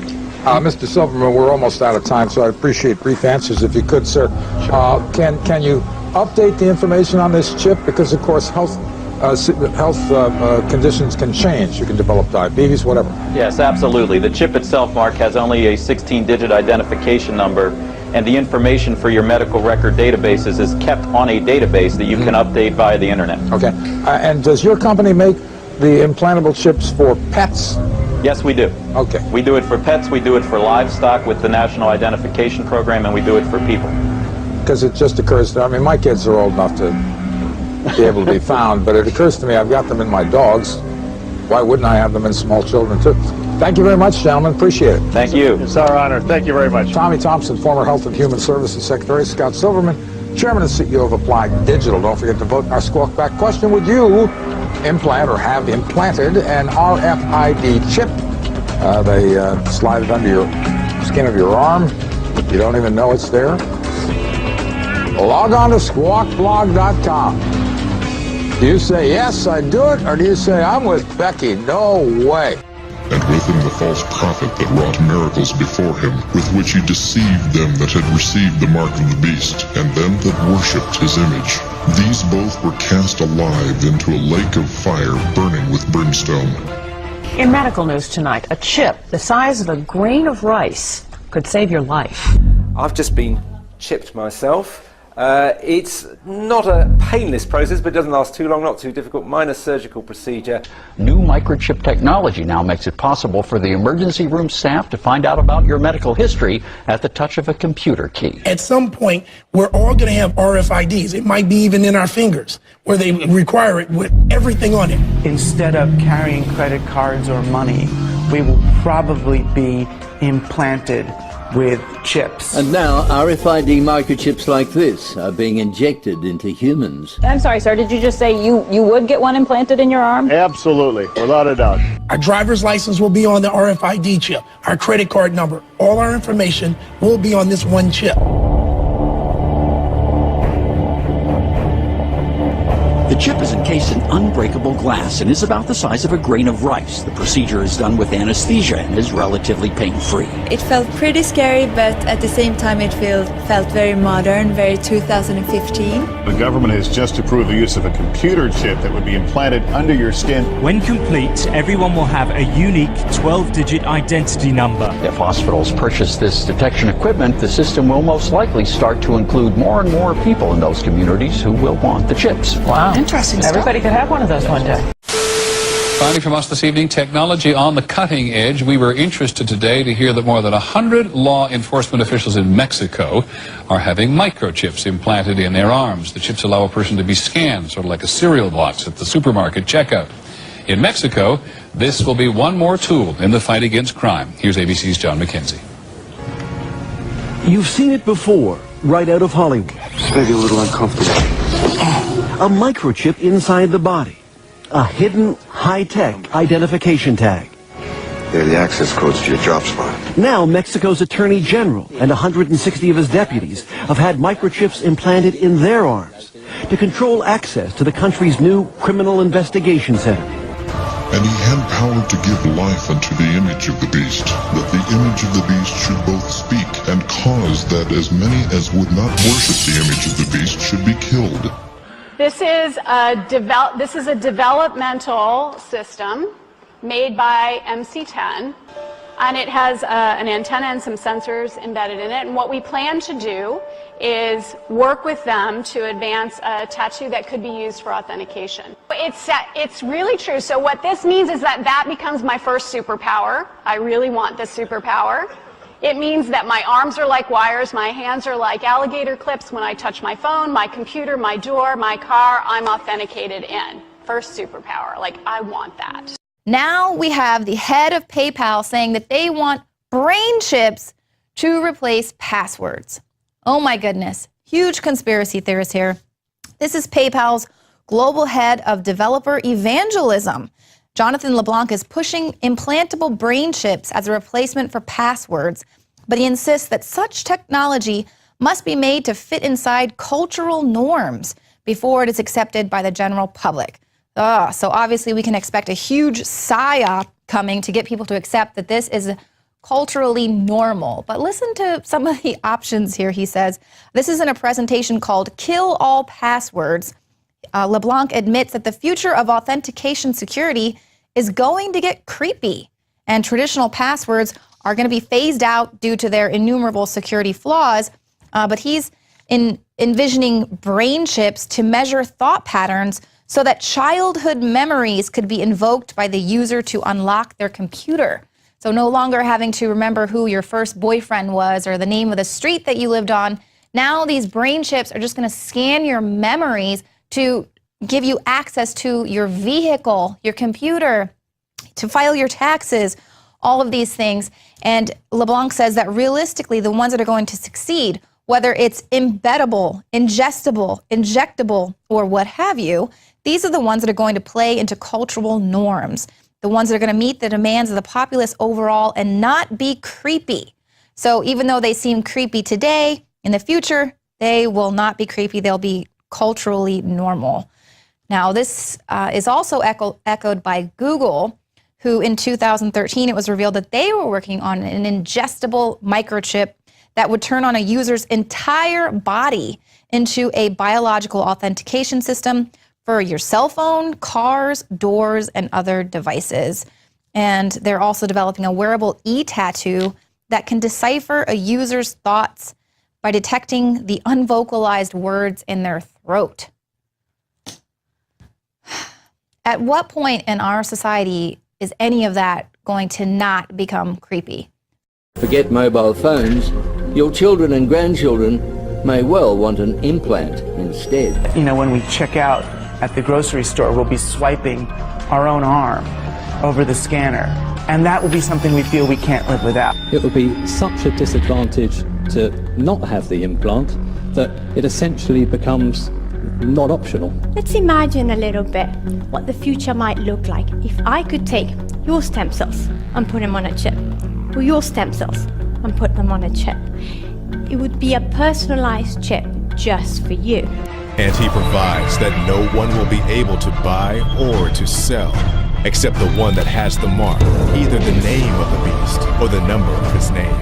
Mr. Silverman, we're almost out of time, so I'd appreciate brief answers if you could, sir. Can you update the information on this chip? Because, of course, health conditions can change. You can develop diabetes, whatever. Yes, absolutely. The chip itself, Mark, has only a 16-digit identification number, and the information for your medical record databases is kept on a database that you can update via the internet. Okay. And does your company make the implantable chips for pets? Yes, we do. Okay. We do it for pets, we do it for livestock with the National Identification Program, and we do it for people. Because it just occurs to, I mean, my kids are old enough to be able to be found, but it occurs to me I've got them in my dogs. Why wouldn't I have them in small children too? Thank you very much, gentlemen. Appreciate it. Thank you. It's our honor. Thank you very much. Tommy Thompson, former Health and Human Services Secretary. Scott Silverman, Chairman and CEO of Applied Digital. Don't forget to vote in our Squawk Back question. Would you implant or have implanted an RFID chip? They slide it under your skin of your arm. You don't even know it's there. Log on to squawkblog.com. Do you say, yes, I do it, or do you say, I'm with Becky? No way. And with him the false prophet that wrought miracles before him, with which he deceived them that had received the mark of the beast, and them that worshipped his image. These both were cast alive into a lake of fire burning with brimstone. In medical news tonight, a chip the size of a grain of rice could save your life. I've just been chipped myself. It's not a painless process, but it doesn't last too long, not too difficult. Minor surgical procedure. New microchip technology now makes it possible for the emergency room staff to find out about your medical history at the touch of a computer key. At some point, we're all going to have RFIDs. It might be even in our fingers, where they require it with everything on it. Instead of carrying credit cards or money, we will probably be implanted with chips. And now RFID microchips like this are being injected into humans. I'm sorry, sir, did you just say you would get one implanted in your arm? Absolutely, without a doubt. Our driver's license will be on the RFID chip. Our credit card number, all our information will be on this one chip. The chip is encased in unbreakable glass and is about the size of a grain of rice. The procedure is done with anesthesia and is relatively pain-free. It felt pretty scary, but at the same time it felt very modern, very 2015. The government has just approved the use of a computer chip that would be implanted under your skin. When complete, everyone will have a unique 12-digit identity number. If hospitals purchase this detection equipment, the system will most likely start to include more and more people in those communities who will want the chips. Wow. Interesting stuff. Everybody could have one of those one day. Finally from us this evening, technology on the cutting edge. We were interested today to hear that more than 100 law enforcement officials in Mexico are having microchips implanted in their arms. The chips allow a person to be scanned, sort of like a cereal box at the supermarket checkout. In Mexico, This will be one more tool in the fight against crime. Here's ABC's John McKenzie. You've seen it before, right out of Hollywood. It's maybe a little uncomfortable. A microchip inside the body. A hidden, high-tech identification tag. They're the access codes to your job spot. Now, Mexico's Attorney General and 160 of his deputies have had microchips implanted in their arms to control access to the country's new Criminal Investigation Center. And he had power to give life unto the image of the beast, that the image of the beast should both speak and cause that as many as would not worship the image of the beast should be killed. This is a developmental system made by MC10, and it has an antenna and some sensors embedded in it. And what we plan to do is work with them to advance a tattoo that could be used for authentication. It's really true. So what this means is that becomes my first superpower. I really want this superpower. It means that my arms are like wires, my hands are like alligator clips. When I touch my phone, my computer, my door, my car, I'm authenticated in. First superpower. Like, I want that. Now we have the head of PayPal saying that they want brain chips to replace passwords. Oh my goodness, huge conspiracy theorist here. This is PayPal's global head of developer evangelism. Jonathan LeBlanc is pushing implantable brain chips as a replacement for passwords, but he insists that such technology must be made to fit inside cultural norms before it is accepted by the general public. So obviously we can expect a huge psyop coming to get people to accept that this is culturally normal. But listen to some of the options here, he says. This is in a presentation called Kill All Passwords. LeBlanc admits that the future of authentication security is going to get creepy, and traditional passwords are going to be phased out due to their innumerable security flaws. But he's envisioning brain chips to measure thought patterns so that childhood memories could be invoked by the user to unlock their computer. So no longer having to remember who your first boyfriend was or the name of the street that you lived on. Now these brain chips are just going to scan your memories to give you access to your vehicle, your computer, to file your taxes, all of these things. And LeBlanc says that realistically, the ones that are going to succeed, whether it's embeddable, ingestible, injectable, or what have you, these are the ones that are going to play into cultural norms, the ones that are going to meet the demands of the populace overall and not be creepy. So even though they seem creepy today, in the future, they will not be creepy. They'll be culturally normal. Now, this is also echoed by Google, who in 2013, it was revealed that they were working on an ingestible microchip that would turn on a user's entire body into a biological authentication system for your cell phone, cars, doors, and other devices. And they're also developing a wearable e-tattoo that can decipher a user's thoughts by detecting the unvocalized words in their throat. At what point in our society is any of that going to not become creepy? Forget mobile phones. Your children and grandchildren may well want an implant instead. You know, when we check out at the grocery store, we'll be swiping our own arm over the scanner. And that will be something we feel we can't live without. It would be such a disadvantage to not have the implant that it essentially becomes not optional. Let's imagine a little bit what the future might look like if I could take your stem cells and put them on a chip, or your stem cells and put them on a chip. It would be a personalized chip just for you. And he provides that no one will be able to buy or to sell except the one that has the mark, either the name of the beast or the number of his name.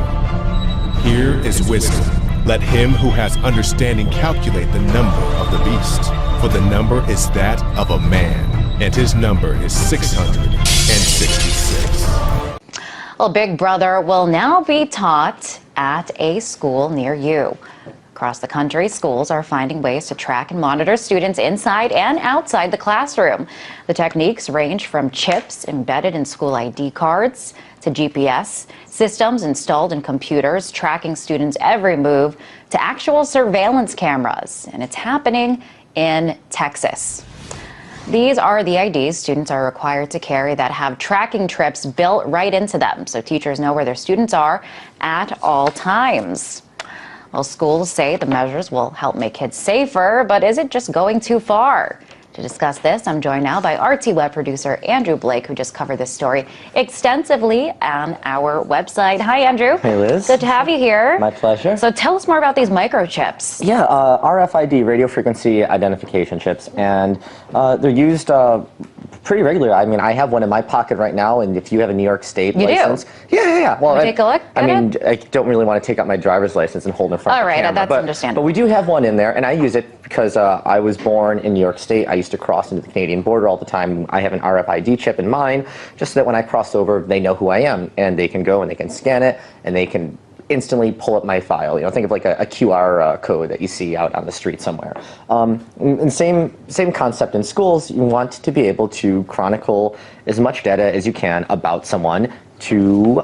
Here is wisdom. Let him who has understanding calculate the number of the beast, for the number is that of a man, and his number is 666. Well, Big Brother will now be taught at a school near you. Across the country, schools are finding ways to track and monitor students inside and outside the classroom. The techniques range from chips embedded in school ID cards to GPS systems installed in computers, tracking students' every move, to actual surveillance cameras. And it's happening in Texas. These are the IDs students are required to carry that have tracking trips built right into them, so teachers know where their students are at all times. Well, schools say the measures will help make kids safer, but is it just going too far? To discuss this, I'm joined now by RT Web producer Andrew Blake, who just covered this story extensively on our website. Hi, Andrew. Hey, Liz. Good to have you here. My pleasure. So tell us more about these microchips. Yeah, RFID, radio frequency identification chips, and they're used pretty regularly. I mean, I have one in my pocket right now, and if you have a New York State license. Yeah. Well, take a look. I mean, I don't really want to take out my driver's license and hold it in front All of the right, camera. that's understandable. But we do have one in there, and I use it because I was born in New York State. I used to cross into the Canadian border all the time. I have an RFID chip in mine, just so that when I cross over, they know who I am, and they can go and they can scan it, and they can instantly pull up my file. You know, think of like a QR code that you see out on the street somewhere. And same concept in schools. You want to be able to chronicle as much data as you can about someone to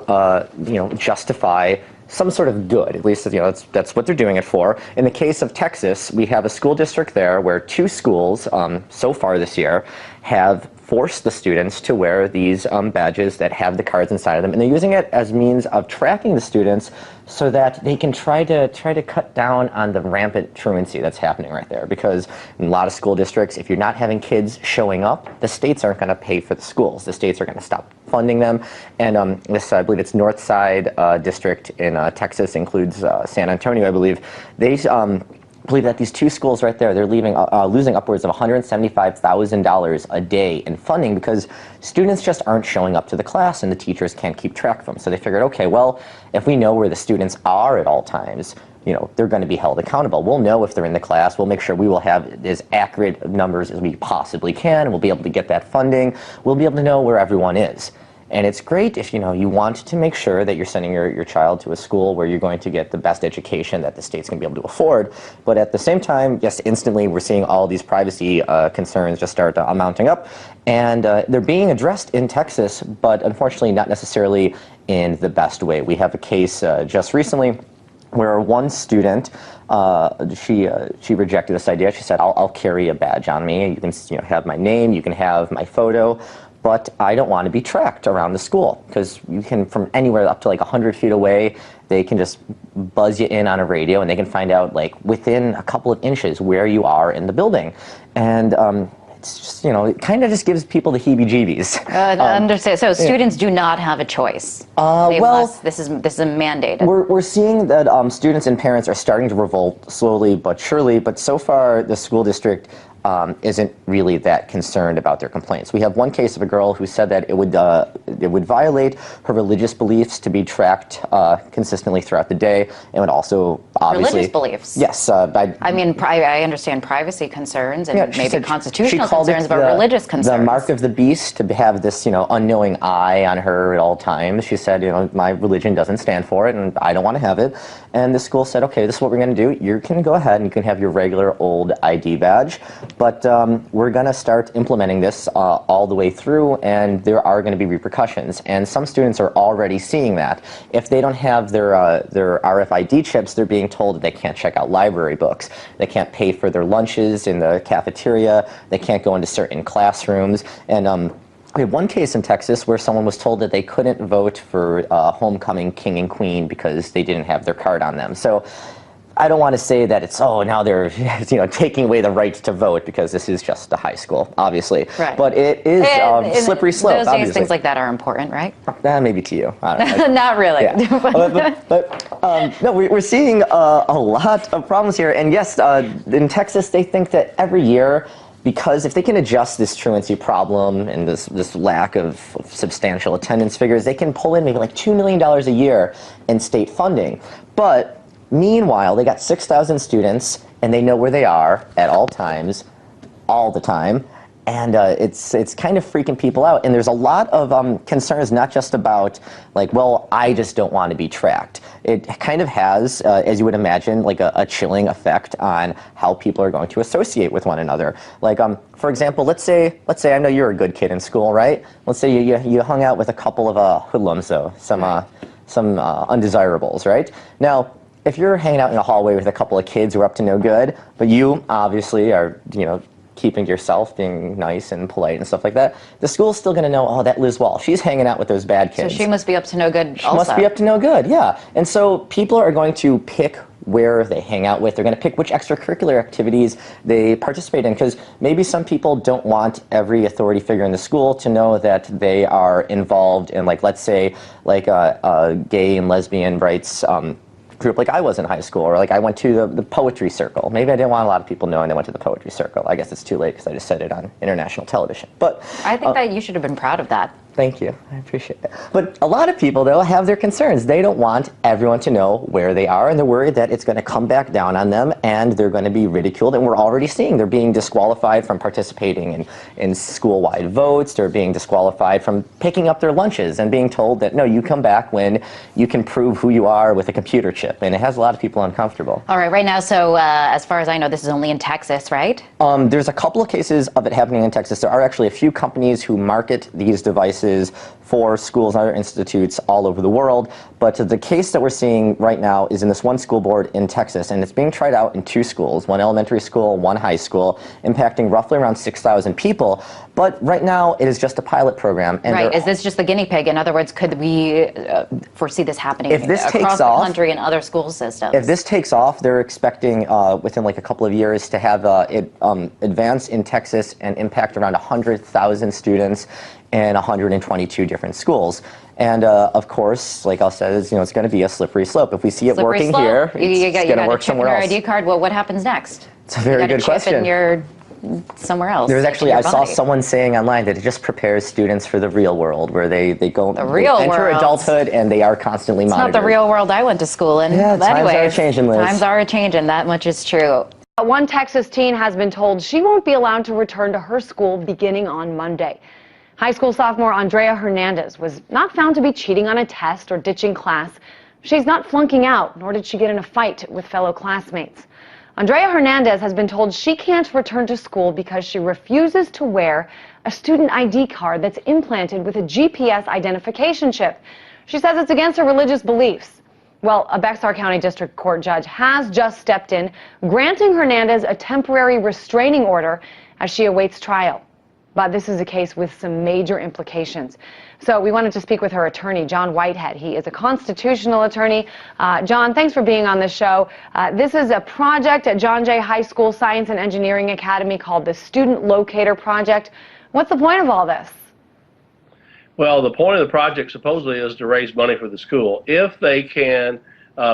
justify some sort of good. At least that's what they're doing it for. In the case of Texas, we have a school district there where 2 schools so far this year have forced the students to wear these badges that have the cards inside of them, and they're using it as means of tracking the students so that they can try to cut down on the rampant truancy that's happening right there. Because in a lot of school districts, if you're not having kids showing up, the states aren't going to pay for the schools. The states are going to stop funding them. And this, I believe it's Northside District in Texas, includes San Antonio, I believe. They believe that these 2 schools right there, they're losing upwards of $175,000 a day in funding because students just aren't showing up to the class and the teachers can't keep track of them. So they figured, okay, well, if we know where the students are at all times, they're going to be held accountable. We'll know if they're in the class. We'll make sure we will have as accurate numbers as we possibly can, and we'll be able to get that funding. We'll be able to know where everyone is. And it's great if you want to make sure that you're sending your child to a school where you're going to get the best education that the state's going to be able to afford. But at the same time, yes, instantly we're seeing all these privacy concerns just start mounting up. And they're being addressed in Texas, but unfortunately not necessarily in the best way. We have a case just recently where one student, she rejected this idea. She said, I'll carry a badge on me. You can have my name, you can have my photo, but I don't want to be tracked around the school because you can, from anywhere up to like 100 feet away, they can just buzz you in on a radio and they can find out like within a couple of inches where you are in the building. And it's just, it kind of just gives people the heebie-jeebies. Understand. So students do not have a choice. This is mandated. We're seeing that students and parents are starting to revolt slowly but surely, but so far the school district isn't really that concerned about their complaints. We have one case of a girl who said that it would violate her religious beliefs to be tracked consistently throughout the day, and would also obviously religious beliefs. Yes, I understand privacy concerns and maybe constitutional concerns, but religious concerns. The mark of the beast, to have this unknowing eye on her at all times. She said, my religion doesn't stand for it, and I don't want to have it. And the school said, okay, this is what we're going to do. You can go ahead and you can have your regular old ID badge. But we're going to start implementing this all the way through, and there are going to be repercussions. And some students are already seeing that. If they don't have their RFID chips, they're being told that they can't check out library books. They can't pay for their lunches in the cafeteria. They can't go into certain classrooms. And we had one case in Texas where someone was told that they couldn't vote for homecoming king and queen because they didn't have their card on them. So I don't want to say that it's, now they're taking away the right to vote, because this is just a high school, obviously. Right. But it is slippery slope, those obviously. days, things like that are important, right? Maybe to you. I don't know. Not really. Yeah. No, we're seeing a lot of problems here. And yes, in Texas, they think that every year, because if they can adjust this truancy problem and this lack of substantial attendance figures, they can pull in maybe like $2 million a year in state funding. But meanwhile, they got 6,000 students, and they know where they are at all times, all the time. And it's kind of freaking people out. And there's a lot of concerns, not just about like, well, I just don't want to be tracked. It kind of has, as you would imagine, like a chilling effect on how people are going to associate with one another. Like, for example, let's say I know you're a good kid in school, right? Let's say you hung out with a couple of hoodlums, though, some undesirables, right? Now, if you're hanging out in a hallway with a couple of kids who are up to no good, but you obviously are, keeping to yourself, being nice and polite and stuff like that, the school's still going to know, oh, that Liz Wall, she's hanging out with those bad kids. So she must be up to no good She also. must be up to no good, yeah. And so people are going to pick where they hang out with. They're going to pick which extracurricular activities they participate in, because maybe some people don't want every authority figure in the school to know that they are involved in, like, let's say, like a gay and lesbian rights group like I was in high school, or like I went to the poetry circle. Maybe I didn't want a lot of people knowing I went to the poetry circle. I guess it's too late because I just said it on international television. But I think that you should have been proud of that. Thank you. I appreciate it. But a lot of people, though, have their concerns. They don't want everyone to know where they are, and they're worried that it's going to come back down on them, and they're going to be ridiculed. And we're already seeing they're being disqualified from participating in school-wide votes. They're being disqualified from picking up their lunches and being told that, no, you come back when you can prove who you are with a computer chip. And it has a lot of people uncomfortable. All right, right now, so as far as I know, this is only in Texas, right? There's a couple of cases of it happening in Texas. There are actually a few companies who market these devices for schools and other institutes all over the world. But the case that we're seeing right now is in this one school board in Texas, and it's being tried out in 2 schools, one elementary school, one high school, impacting roughly around 6,000 people. But right now, it is just a pilot program. And right, is this just the guinea pig? In other words, could we foresee this happening across the country and other school systems? If this takes off, they're expecting within like a couple of years to have it advance in Texas and impact around 100,000 students in 122 different schools. And of course, like I said, it's going to be a slippery slope. If we see it working here, it's going to work somewhere else. You got a chip in your ID card. Well, what happens next? It's a very good question. You're somewhere else. There's actually, I saw someone saying online that it just prepares students for the real world, where they enter adulthood and they are constantly monitored. It's not the real world I went to school in. Yeah, times are changing, Liz. Times are changing. That much is true. One Texas teen has been told she won't be allowed to return to her school beginning on Monday. High school sophomore Andrea Hernandez was not found to be cheating on a test or ditching class. She's not flunking out, nor did she get in a fight with fellow classmates. Andrea Hernandez has been told she can't return to school because she refuses to wear a student ID card that's implanted with a GPS identification chip. She says it's against her religious beliefs. Well, a Bexar County District Court judge has just stepped in, granting Hernandez a temporary restraining order as she awaits trial. But this is a case with some major implications. So we wanted to speak with her attorney, John Whitehead. He is a constitutional attorney. John, thanks for being on the show. This is a project at John Jay High School Science and Engineering Academy called the Student Locator Project. What's the point of all this? Well, the point of the project supposedly is to raise money for the school. If they can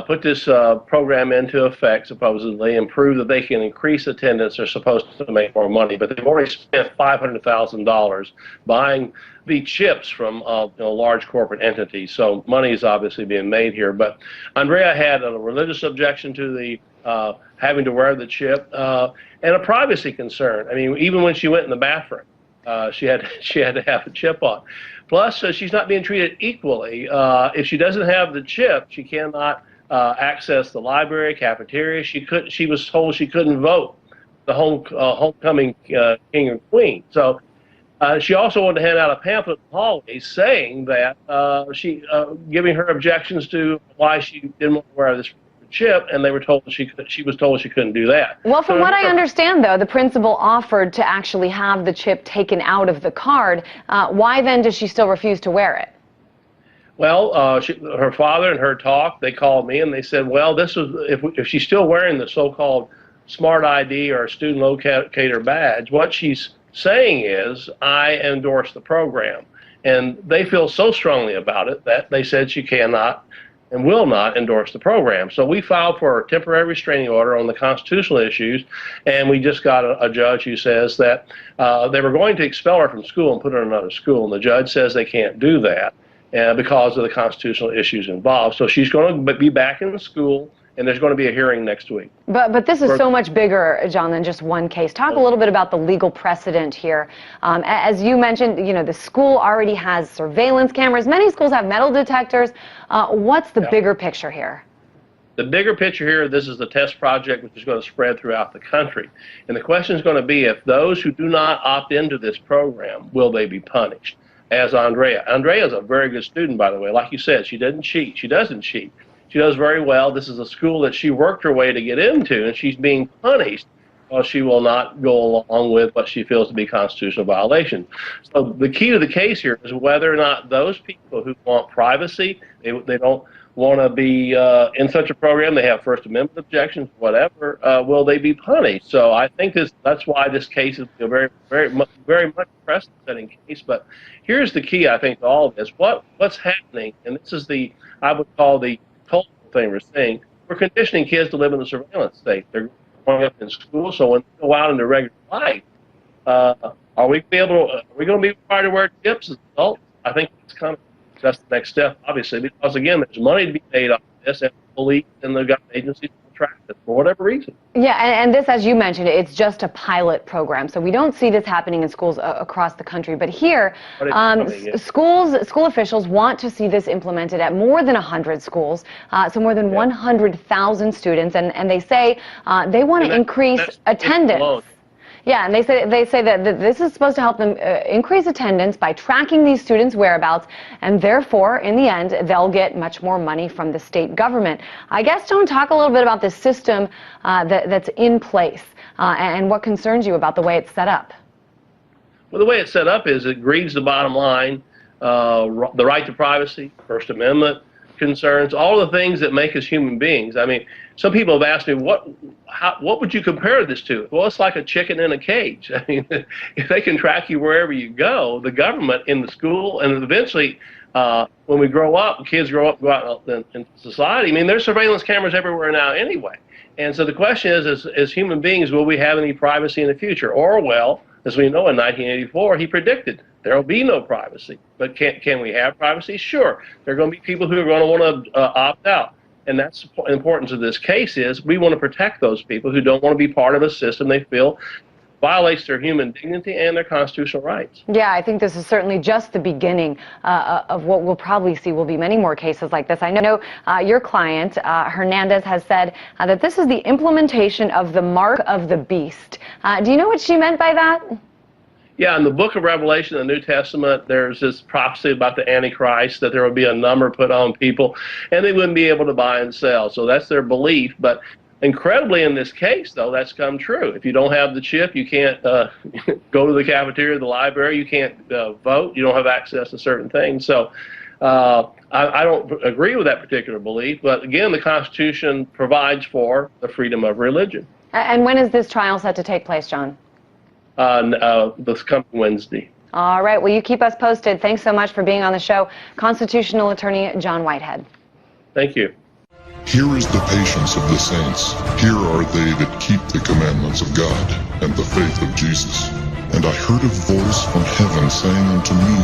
put this program into effect, supposedly, and prove that they can increase attendance, they're supposed to make more money. But they've already spent $500,000 buying the chips from large corporate entities. So money is obviously being made here. But Andrea had a religious objection to the having to wear the chip and a privacy concern. I mean, even when she went in the bathroom, she had to have a chip on. Plus, she's not being treated equally. If she doesn't have the chip, she cannot access the library, cafeteria. She was told she couldn't vote the homecoming king or queen. So she also wanted to hand out a pamphlet in the hallways saying that giving her objections to why she didn't want to wear this chip, and they were told she was told she couldn't do that. Well, from what I understand, though, the principal offered to actually have the chip taken out of the card. Why then does she still refuse to wear it? Well, her father and her talk, they called me and they said, well, this was if she's still wearing the so-called Smart ID or student locator badge, what she's saying is, I endorse the program. And they feel so strongly about it that they said she cannot and will not endorse the program. So we filed for a temporary restraining order on the constitutional issues, and we just got a judge who says that they were going to expel her from school and put her in another school, and the judge says they can't do that because of the constitutional issues involved. So she's going to be back in the school, and there's going to be a hearing next week. But this is so much bigger, John, than just one case. Talk a little bit about the legal precedent here. As you mentioned, the school already has surveillance cameras. Many schools have metal detectors. What's the bigger picture here? The bigger picture here, this is the test project which is going to spread throughout the country. And the question is going to be, if those who do not opt into this program, will they be punished? As Andrea. Andrea is a very good student, by the way. Like you said, she doesn't cheat. She doesn't cheat. She does very well. This is a school that she worked her way to get into, and she's being punished because she will not go along with what she feels to be constitutional violation. So the key to the case here is whether or not those people who want privacy, they don't want to be in such a program, they have First Amendment objections, whatever, will they be punished? So I think that's why this case is a very much precedent-setting case. But here's the key, I think, to all of this. What's happening, and this is I would call the cultural thing we're seeing, we're conditioning kids to live in the surveillance state. They're growing up in school, so when they go out into regular life, are we going to be required to wear chips as adults? I think that's the next step, obviously, because again, there's money to be made on this, and the police and the government agencies will track it for whatever reason. Yeah, and this, as you mentioned, it's just a pilot program, so we don't see this happening in schools across the country. But here, school officials want to see this implemented at more than 100 schools, so more than 100,000 students, and they say they want to increase attendance. Yeah, and they say that this is supposed to help them increase attendance by tracking these students' whereabouts, and therefore, in the end, they'll get much more money from the state government. I guess, Joan, talk a little bit about this system that's in place and what concerns you about the way it's set up. Well, the way it's set up is it reads the bottom line, the right to privacy, First Amendment concerns, all the things that make us human beings. I mean, some people have asked me, what would you compare this to? Well, it's like a chicken in a cage. I mean, if they can track you wherever you go, the government in the school, and eventually when we grow up, kids grow up, go out in society, I mean, there's surveillance cameras everywhere now anyway. And so the question is, as human beings, will we have any privacy in the future? Orwell, as we know, in 1984, he predicted there will be no privacy. But can we have privacy? Sure. There are going to be people who are going to want to opt out. And that's the importance of this case is we want to protect those people who don't want to be part of a system they feel violates their human dignity and their constitutional rights. Yeah, I think this is certainly just the beginning of what we'll probably see will be many more cases like this. I know your client, Hernandez, has said that this is the implementation of the mark of the beast. Do you know what she meant by that? Yeah, in the book of Revelation, the New Testament, there's this prophecy about the Antichrist, that there would be a number put on people, and they wouldn't be able to buy and sell. So that's their belief. But incredibly, in this case, though, that's come true. If you don't have the chip, you can't go to the cafeteria, the library, you can't vote, you don't have access to certain things. So I don't agree with that particular belief. But again, the Constitution provides for the freedom of religion. And when is this trial set to take place, John? This coming Wednesday. All right. Well, you keep us posted. Thanks so much for being on the show. Constitutional attorney John Whitehead. Thank you. Here is the patience of the saints. Here are they that keep the commandments of God and the faith of Jesus. And I heard a voice from heaven saying unto me,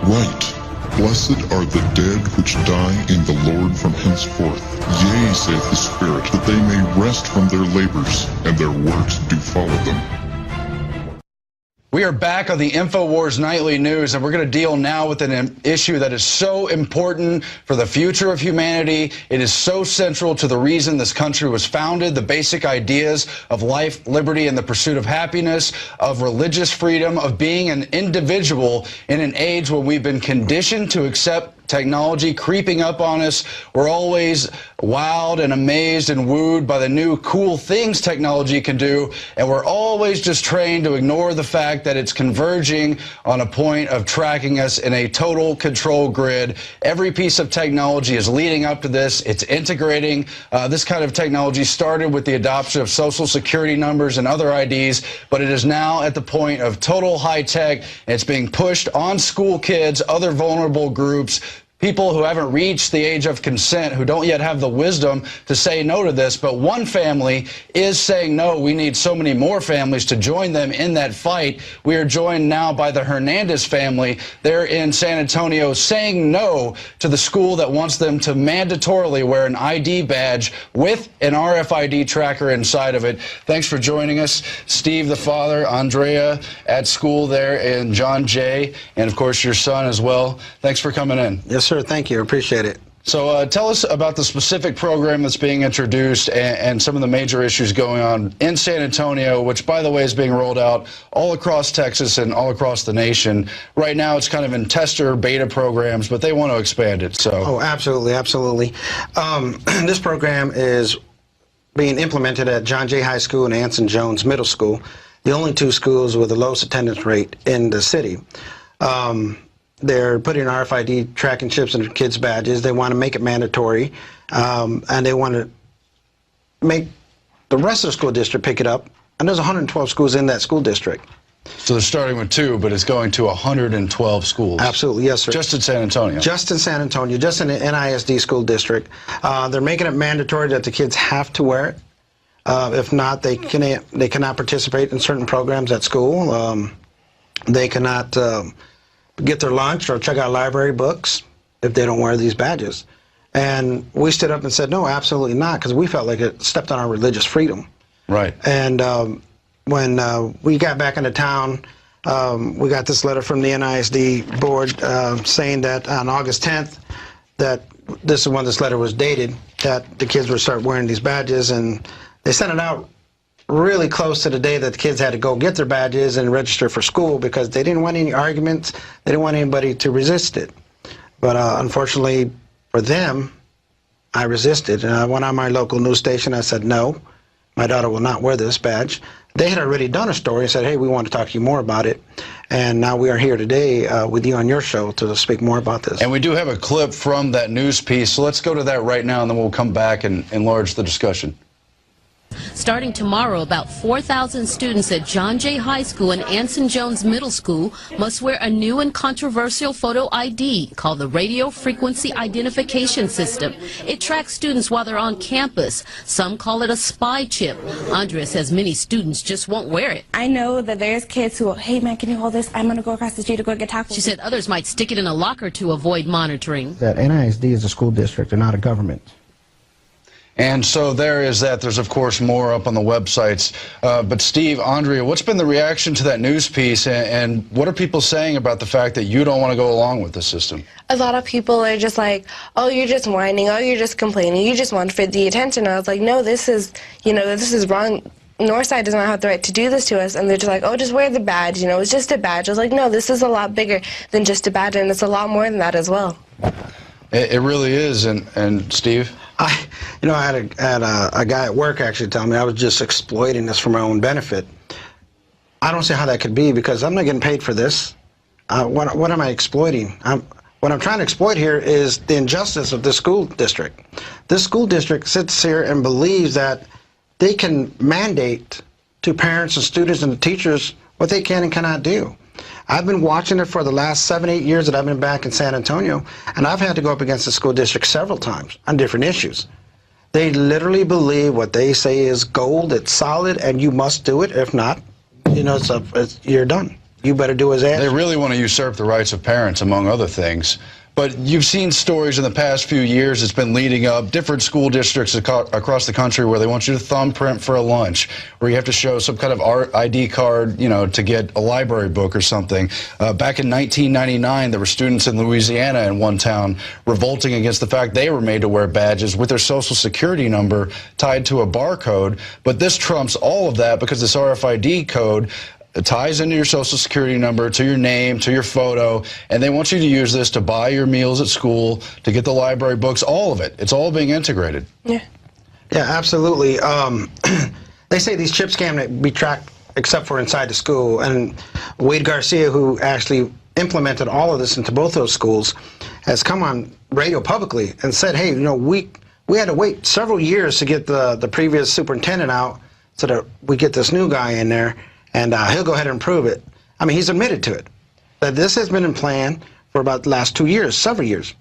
Write, Blessed are the dead which die in the Lord from henceforth. Yea, saith the Spirit, that they may rest from their labors, and their works do follow them. We are back on the InfoWars Nightly News, and we're going to deal now with an issue that is so important for the future of humanity. It is so central to the reason this country was founded, the basic ideas of life, liberty, and the pursuit of happiness, of religious freedom, of being an individual in an age when we've been conditioned to accept technology creeping up on us. We're always wowed and amazed and wooed by the new cool things technology can do, and we're always just trained to ignore the fact that it's converging on a point of tracking us in a total control grid. Every piece of technology is leading up to this. It's integrating. This kind of technology started with the adoption of social security numbers and other IDs, but it is now at the point of total high tech. It's being pushed on school kids, other vulnerable groups, people who haven't reached the age of consent, who don't yet have the wisdom to say no to this. But one family is saying no. We need so many more families to join them in that fight. We are joined now by the Hernandez family. They're in San Antonio saying no to the school that wants them to mandatorily wear an ID badge with an RFID tracker inside of it. Thanks for joining us. Steve, the father, Andrea at school there, and John Jay, and of course your son as well. Thanks for coming in. Yes, sir. Thank you. Appreciate it. So tell us about the specific program that's being introduced and some of the major issues going on in San Antonio, which, by the way, is being rolled out all across Texas and all across the nation. Right now, it's kind of in tester beta programs, but they want to expand it. So. Oh, absolutely. Absolutely. This program is being implemented at John Jay High School and Anson Jones Middle School, the only two schools with the lowest attendance rate in the city. They're putting RFID tracking chips in kids' badges. They want to make it mandatory, and they want to make the rest of the school district pick it up. And there's 112 schools in that school district. So they're starting with 2, but it's going to 112 schools. Absolutely, yes, sir. Just in San Antonio. Just in San Antonio, just in the NISD school district. They're making it mandatory that the kids have to wear it. If not, they cannot participate in certain programs at school. They cannot get their lunch or check out library books if they don't wear these badges. And we stood up and said, no, absolutely not, because we felt like it stepped on our religious freedom. Right. And when we got back into town, we got this letter from the NISD board saying that on August 10th, that this is when this letter was dated, that the kids would start wearing these badges, and they sent it out really close to the day that the kids had to go get their badges and register for school because they didn't want any arguments, they didn't want anybody to resist it. But unfortunately for them, I resisted, and I went on my local news station. I said, no, my daughter will not wear this badge. They had already done a story and said, hey, we want to talk to you more about it. And now we are here today with you on your show to speak more about this. And we do have a clip from that news piece, so let's go to that right now, and then we'll come back and enlarge the discussion. Starting tomorrow, about 4,000 students at John Jay High School and Anson Jones Middle School must wear a new and controversial photo ID called the Radio Frequency Identification System. It tracks students while they're on campus. Some call it a spy chip. Andrea says many students just won't wear it. I know that there's kids who, hey man, can you hold this? I'm going to go across the street to go get tacos. She said others might stick it in a locker to avoid monitoring. That NISD is a school district and not a government. And so there is that. There's, of course, more up on the websites. But Steve, Andrea, what's been the reaction to that news piece, and what are people saying about the fact that you don't want to go along with the system? A lot of people are just like, oh, you're just whining, oh, you're just complaining, you just want for the attention. I was like, no, this is, this is wrong. Northside does not have the right to do this to us. And they're just like, oh, just wear the badge, it's just a badge. I was like, no, this is a lot bigger than just a badge, and it's a lot more than that as well. It really is. And Steve? I had a guy at work actually tell me I was just exploiting this for my own benefit. I don't see how that could be, because I'm not getting paid for this. What am I exploiting? What I'm trying to exploit here is the injustice of this school district. This school district sits here and believes that they can mandate to parents and students and teachers what they can and cannot do. I've been watching it for the last 7-8 years that I've been back in San Antonio, and I've had to go up against the school district several times on different issues. They literally believe what they say is gold, it's solid, and you must do it. If not, you're done. You better do as asked. They really want to usurp the rights of parents, among other things. But you've seen stories in the past few years, it's been leading up, different school districts across the country where they want you to thumbprint for a lunch, where you have to show some kind of ID card, to get a library book or something. Back in 1999, there were students in Louisiana in one town revolting against the fact they were made to wear badges with their social security number tied to a barcode. But this trumps all of that, because this RFID code it ties into your social security number, to your name, to your photo, and they want you to use this to buy your meals at school, to get the library books, all of it. It's all being integrated. Yeah. Yeah, absolutely. They say these chips can't be tracked except for inside the school, and Wade Garcia, who actually implemented all of this into both those schools, has come on radio publicly and said, hey, we had to wait several years to get the previous superintendent out so that we get this new guy in there. And he'll go ahead and prove it. I mean, he's admitted to it. That this has been in plan for about the last 2 years, several years.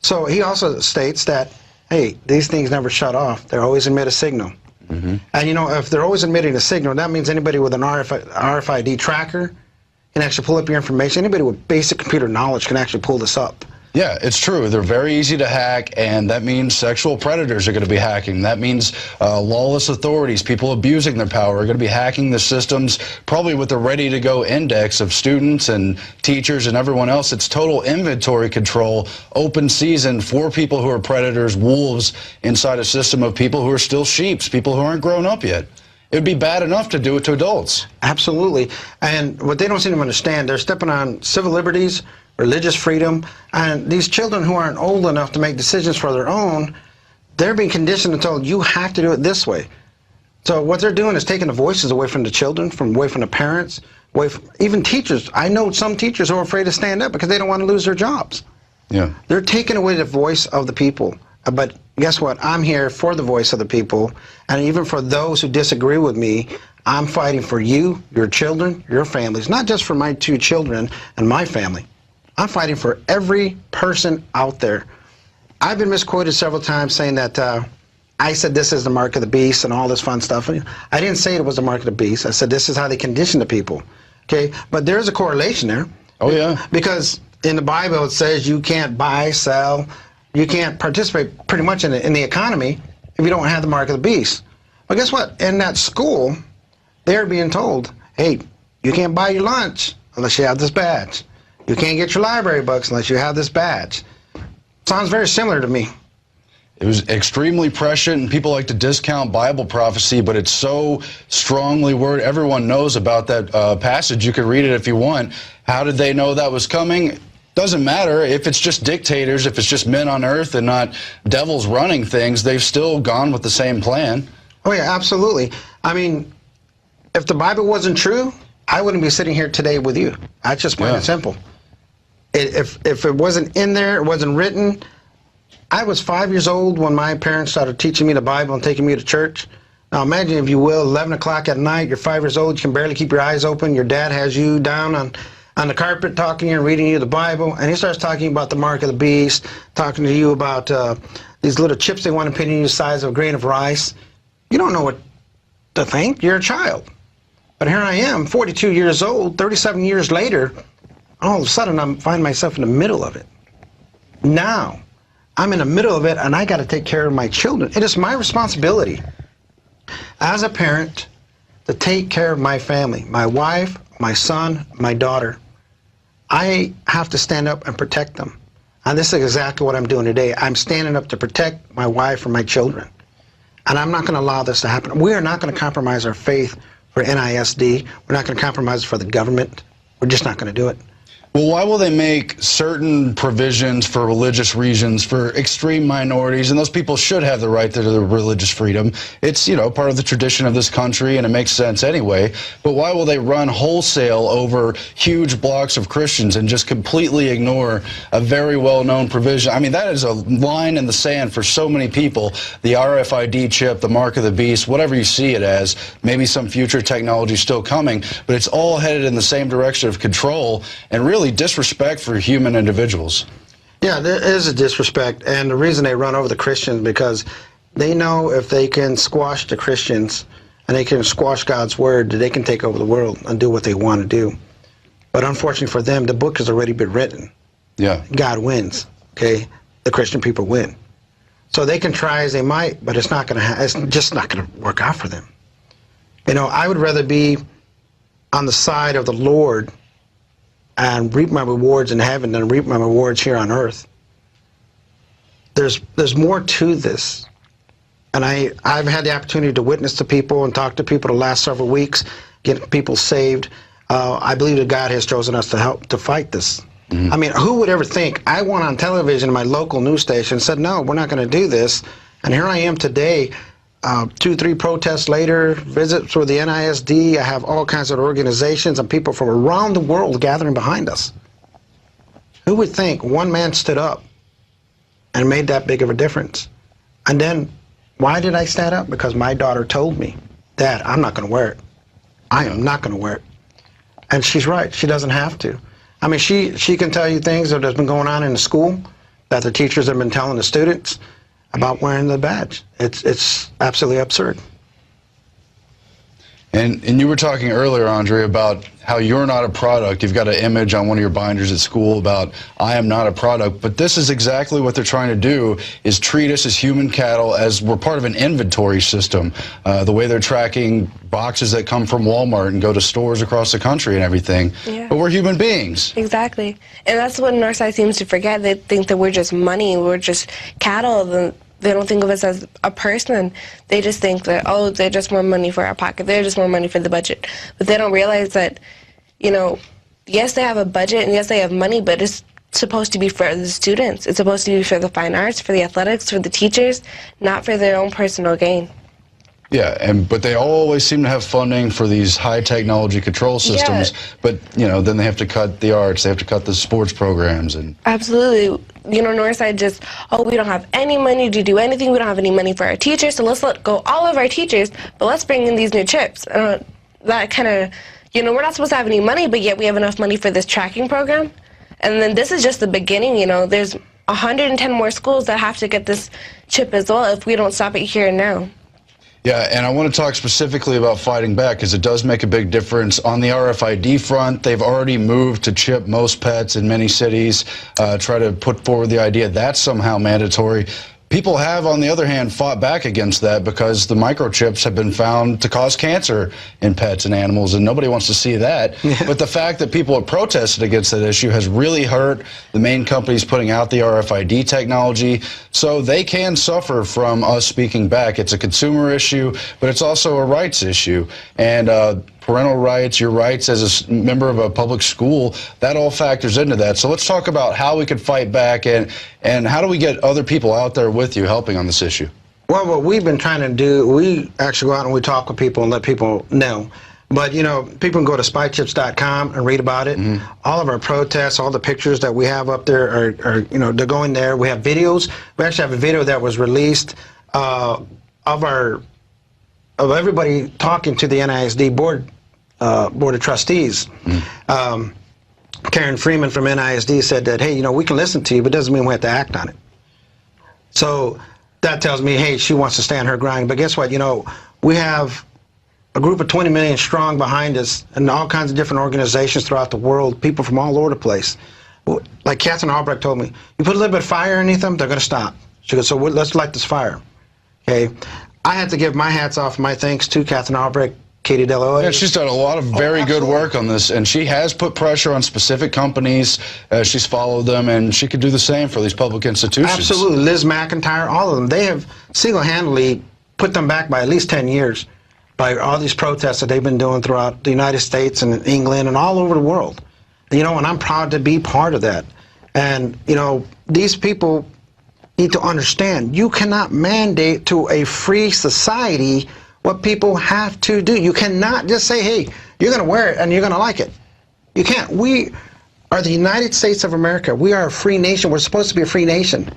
So he also states that, hey, these things never shut off. They always emit a signal. Mm-hmm. And if they're always emitting a signal, that means anybody with an RFID tracker can actually pull up your information. Anybody with basic computer knowledge can actually pull this up. Yeah, it's true. They're very easy to hack, and that means sexual predators are going to be hacking. That means lawless authorities, people abusing their power, are going to be hacking the systems, probably with the ready-to-go index of students and teachers and everyone else. It's total inventory control, open season for people who are predators, wolves, inside a system of people who are still sheeps, people who aren't grown up yet. It would be bad enough to do it to adults. Absolutely. And what they don't seem to understand, they're stepping on civil liberties, religious freedom, and these children who aren't old enough to make decisions for their own, They're being conditioned and told, you have to do it this way. So what they're doing is taking the voices away from the children, away from the parents, away from even teachers. I know some teachers who are afraid to stand up because they don't want to lose their jobs. Yeah. They're taking away the voice of the people. But guess what? I'm here for the voice of the people, and even for those who disagree with me, I'm fighting for you, your children, your families, not just for my 2 children and my family. I'm fighting for every person out there. I've been misquoted several times saying that I said this is the mark of the beast and all this fun stuff. I didn't say it was the mark of the beast. I said this is how they condition the people. Okay, but there's a correlation there. Oh, yeah. Because in the Bible it says you can't buy, sell, you can't participate pretty much in the economy if you don't have the mark of the beast. But guess what? In that school, they're being told, hey, you can't buy your lunch unless you have this badge. You can't get your library books unless you have this badge. Sounds very similar to me. It was extremely prescient, and people like to discount Bible prophecy, but it's so strongly worded. Everyone knows about that passage. You could read it if you want. How did they know that was coming? Doesn't matter. If it's just dictators, if it's just men on earth and not devils running things, they've still gone with the same plan. Oh, yeah, absolutely. I mean, if the Bible wasn't true, I wouldn't be sitting here today with you. That's just plain and simple. If it wasn't in there, it wasn't written. I was 5 years old when my parents started teaching me the Bible and taking me to church. Now imagine, if you will, 11 o'clock at night, you're 5 years old, you can barely keep your eyes open, your dad has you down on the carpet talking to you and reading you the Bible, and he starts talking about the mark of the beast, talking to you about these little chips they want to put in you the size of a grain of rice. You don't know what to think. You're a child. But here I am, 42 years old, 37 years later, all of a sudden I find myself in the middle of it. Now, I'm in the middle of it, and I got to take care of my children. It is my responsibility as a parent to take care of my family, my wife, my son, my daughter. I have to stand up and protect them. And this is exactly what I'm doing today. I'm standing up to protect my wife and my children. And I'm not going to allow this to happen. We are not going to compromise our faith for NISD. We're not going to compromise it for the government. We're just not going to do it. Well, why will they make certain provisions for religious reasons for extreme minorities? And those people should have the right to their religious freedom. It's, you know, part of the tradition of this country, and it makes sense anyway. But why will they run wholesale over huge blocks of Christians and just completely ignore a very well-known provision? I mean, that is a line in the sand for so many people. The RFID chip, the mark of the beast, whatever you see it as, maybe some future technology still coming, but it's all headed in the same direction of control and really disrespect for human individuals. Yeah, there is a disrespect, and the reason they run over the Christians because they know if they can squash the Christians and they can squash God's word, that they can take over the world and do what they want to do. But unfortunately for them, the book has already been written. Yeah. God wins, okay? The Christian people win. So they can try as they might, but it's not going to it's just not going to work out for them. You know, I would rather be on the side of the Lord and reap my rewards in heaven than reap my rewards here on earth. There's more to this. And I've had the opportunity to witness to people and talk to people the last several weeks, get people saved. I believe that God has chosen us to help to fight this. I mean, who would ever think? I went on television in my local news station and said, no, we're not going to do this. And here I am today, 2, 3 protests later, visits with the NISD. I have all kinds of organizations and people from around the world gathering behind us. Who would think one man stood up and made that big of a difference? And then, why did I stand up? Because my daughter told me, Dad, I'm not going to wear it. I am not going to wear it. And she's right. She doesn't have to. I mean, she can tell you things that has been going on in the school that the teachers have been telling the students about wearing the badge. It's absolutely absurd. And you were talking earlier, Andre, about how you're not a product. You've got an image on one of your binders at school about, I am not a product. But this is exactly what they're trying to do, is treat us as human cattle, as we're part of an inventory system. The way they're tracking boxes that come from Walmart and go to stores across the country and everything. Yeah. But we're human beings. Exactly. And that's what Northside seems to forget. They think that we're just money, we're just cattle. They don't think of us as a person. They just think that, oh, they're just more money for our pocket. They're just more money for the budget. But they don't realize that, you know, yes, they have a budget and yes, they have money, but it's supposed to be for the students. It's supposed to be for the fine arts, for the athletics, for the teachers, not for their own personal gain. Yeah, but they always seem to have funding for these high technology control systems, but then they have to cut the arts, they have to cut the sports programs. And absolutely. Northside just, we don't have any money to do anything, we don't have any money for our teachers, so let's let go all of our teachers, but let's bring in these new chips. That kind of, we're not supposed to have any money, but yet we have enough money for this tracking program. And then this is just the beginning, there's 110 more schools that have to get this chip as well if we don't stop it here and now. Yeah, and I want to talk specifically about fighting back because it does make a big difference. On the RFID front, they've already moved to chip most pets in many cities, try to put forward the idea that's somehow mandatory. People have, on the other hand, fought back against that because the microchips have been found to cause cancer in pets and animals, and nobody wants to see that. But the fact that people have protested against that issue has really hurt the main companies putting out the RFID technology. So they can suffer from us speaking back. It's a consumer issue, but it's also a rights issue. And parental rights, your rights as a member of a public school, that all factors into that. So let's talk about how we could fight back and how do we get other people out there with you helping on this issue? Well, what we've been trying to do, we actually go out and we talk with people and let people know. But, people can go to spychips.com and read about it. All of our protests, all the pictures that we have up there are they're going there. We have videos. We actually have a video that was released of everybody talking to the NISD board of trustees. Karen Freeman from NISD said that, hey, we can listen to you, but it doesn't mean we have to act on it. So that tells me, hey, she wants to stand her ground. But guess what? We have a group of 20 million strong behind us and all kinds of different organizations throughout the world, people from all over the place. Like Catherine Albrecht told me, you put a little bit of fire underneath them, they're going to stop. She goes, so let's light this fire. Okay. I had to give my hats off, my thanks to Catherine Albrecht, Katie Deloy. Yeah, she's done a lot of very good work on this, and she has put pressure on specific companies. She's followed them, and she could do the same for these public institutions. Absolutely. Liz McIntyre, all of them. They have single-handedly put them back by at least 10 years by all these protests that they've been doing throughout the United States and England and all over the world. And I'm proud to be part of that. And, these people need to understand you cannot mandate to a free society what people have to do. You cannot just say, hey, you're going to wear it and you're going to like it. You can't. We are the United States of America. We are a free nation. We're supposed to be a free nation.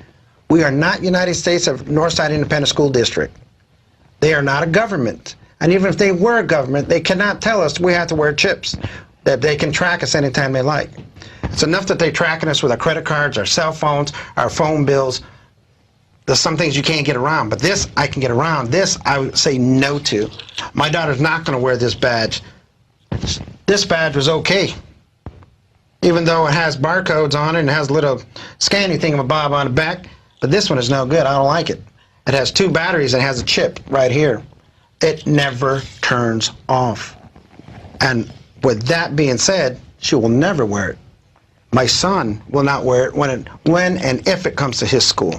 We are not United States of Northside Independent School District. They are not a government. And even if they were a government, they cannot tell us we have to wear chips, that they can track us anytime they like. It's enough that they're tracking us with our credit cards, our cell phones, our phone bills. There's some things you can't get around, but this I can get around. This I would say no to. My daughter's not going to wear this badge. This badge was okay, even though it has barcodes on it and has a little scanny thingamabob on the back, but this one is no good. I don't like it. It has 2 batteries and it has a chip right here. It never turns off. And with that being said, she will never wear it. My son will not wear it when and if it comes to his school.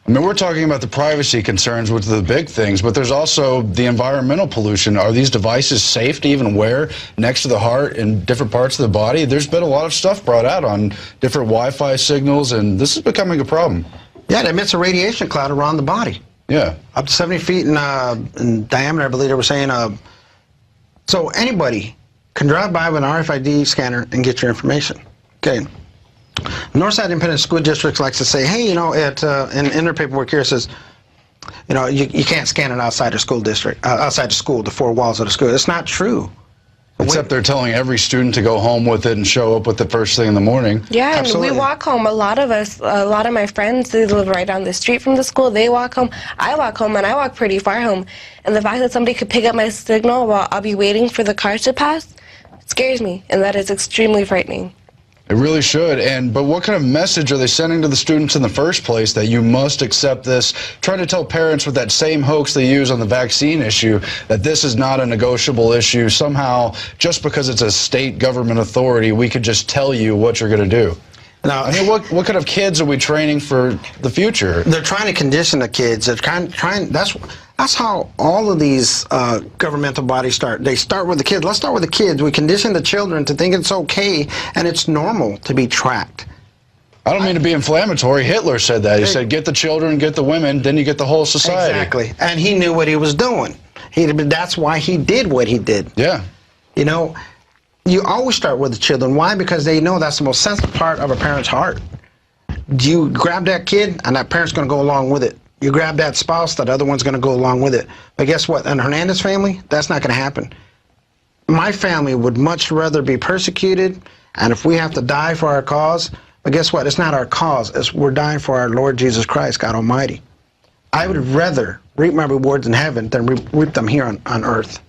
I mean, we're talking about the privacy concerns, which are the big things, but there's also the environmental pollution. Are these devices safe to even wear next to the heart in different parts of the body? There's been a lot of stuff brought out on different Wi-Fi signals, and this is becoming a problem. Yeah, it emits a radiation cloud around the body. Yeah. Up to 70 feet in diameter, I believe they were saying. So anybody can drive by with an RFID scanner and get your information. Okay. Northside Independent School District likes to say, hey, in their paperwork here it says, you can't scan it outside the school district, outside the school, the 4 walls of the school. It's not true. Except they're telling every student to go home with it and show up with the first thing in the morning. Yeah, Absolutely. And we walk home. A lot of my friends, they live right down the street from the school. They walk home. I walk home, and I walk pretty far home. And the fact that somebody could pick up my signal while I'll be waiting for the cars to pass, it scares me, and that is extremely frightening. It really should. But what kind of message are they sending to the students in the first place that you must accept this? Trying to tell parents with that same hoax they use on the vaccine issue that this is not a negotiable issue. Somehow, just because it's a state government authority, we could just tell you what you're going to do. Now, I mean, what kind of kids are we training for the future? They're trying to condition the kids. They're trying. That's how all of these governmental bodies start. They start with the kids. Let's start with the kids. We condition the children to think it's okay and it's normal to be tracked. I don't mean to be inflammatory. Hitler said that. He said, get the children, get the women, then you get the whole society. Exactly. And he knew what he was doing. That's why he did what he did. Yeah. You know, you always start with the children. Why? Because they know that's the most sensitive part of a parent's heart. You grab that kid, and that parent's going to go along with it. You grab that spouse, that other one's going to go along with it. But guess what? In Hernandez family, that's not going to happen. My family would much rather be persecuted, and if we have to die for our cause, but guess what? It's not our cause. We're dying for our Lord Jesus Christ, God Almighty. I would rather reap my rewards in heaven than reap them here on earth.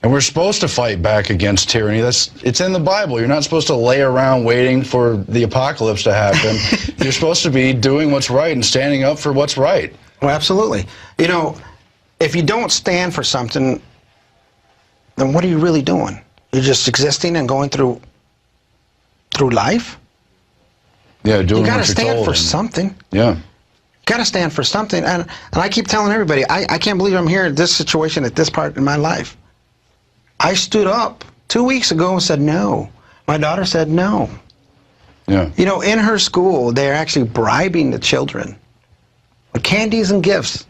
And we're supposed to fight back against tyranny. It's in the Bible. You're not supposed to lay around waiting for the apocalypse to happen. You're supposed to be doing what's right and standing up for what's right. Well, absolutely. You know, if you don't stand for something, then what are you really doing? You're just existing and going through life? Yeah, doing you gotta what you're stand told for and- something. Yeah. Got to stand for something. And I keep telling everybody, I can't believe I'm here in this situation at this part in my life. I stood up 2 weeks ago and said no. My daughter said no. Yeah. You know, in her school, they're actually bribing the children with candies and gifts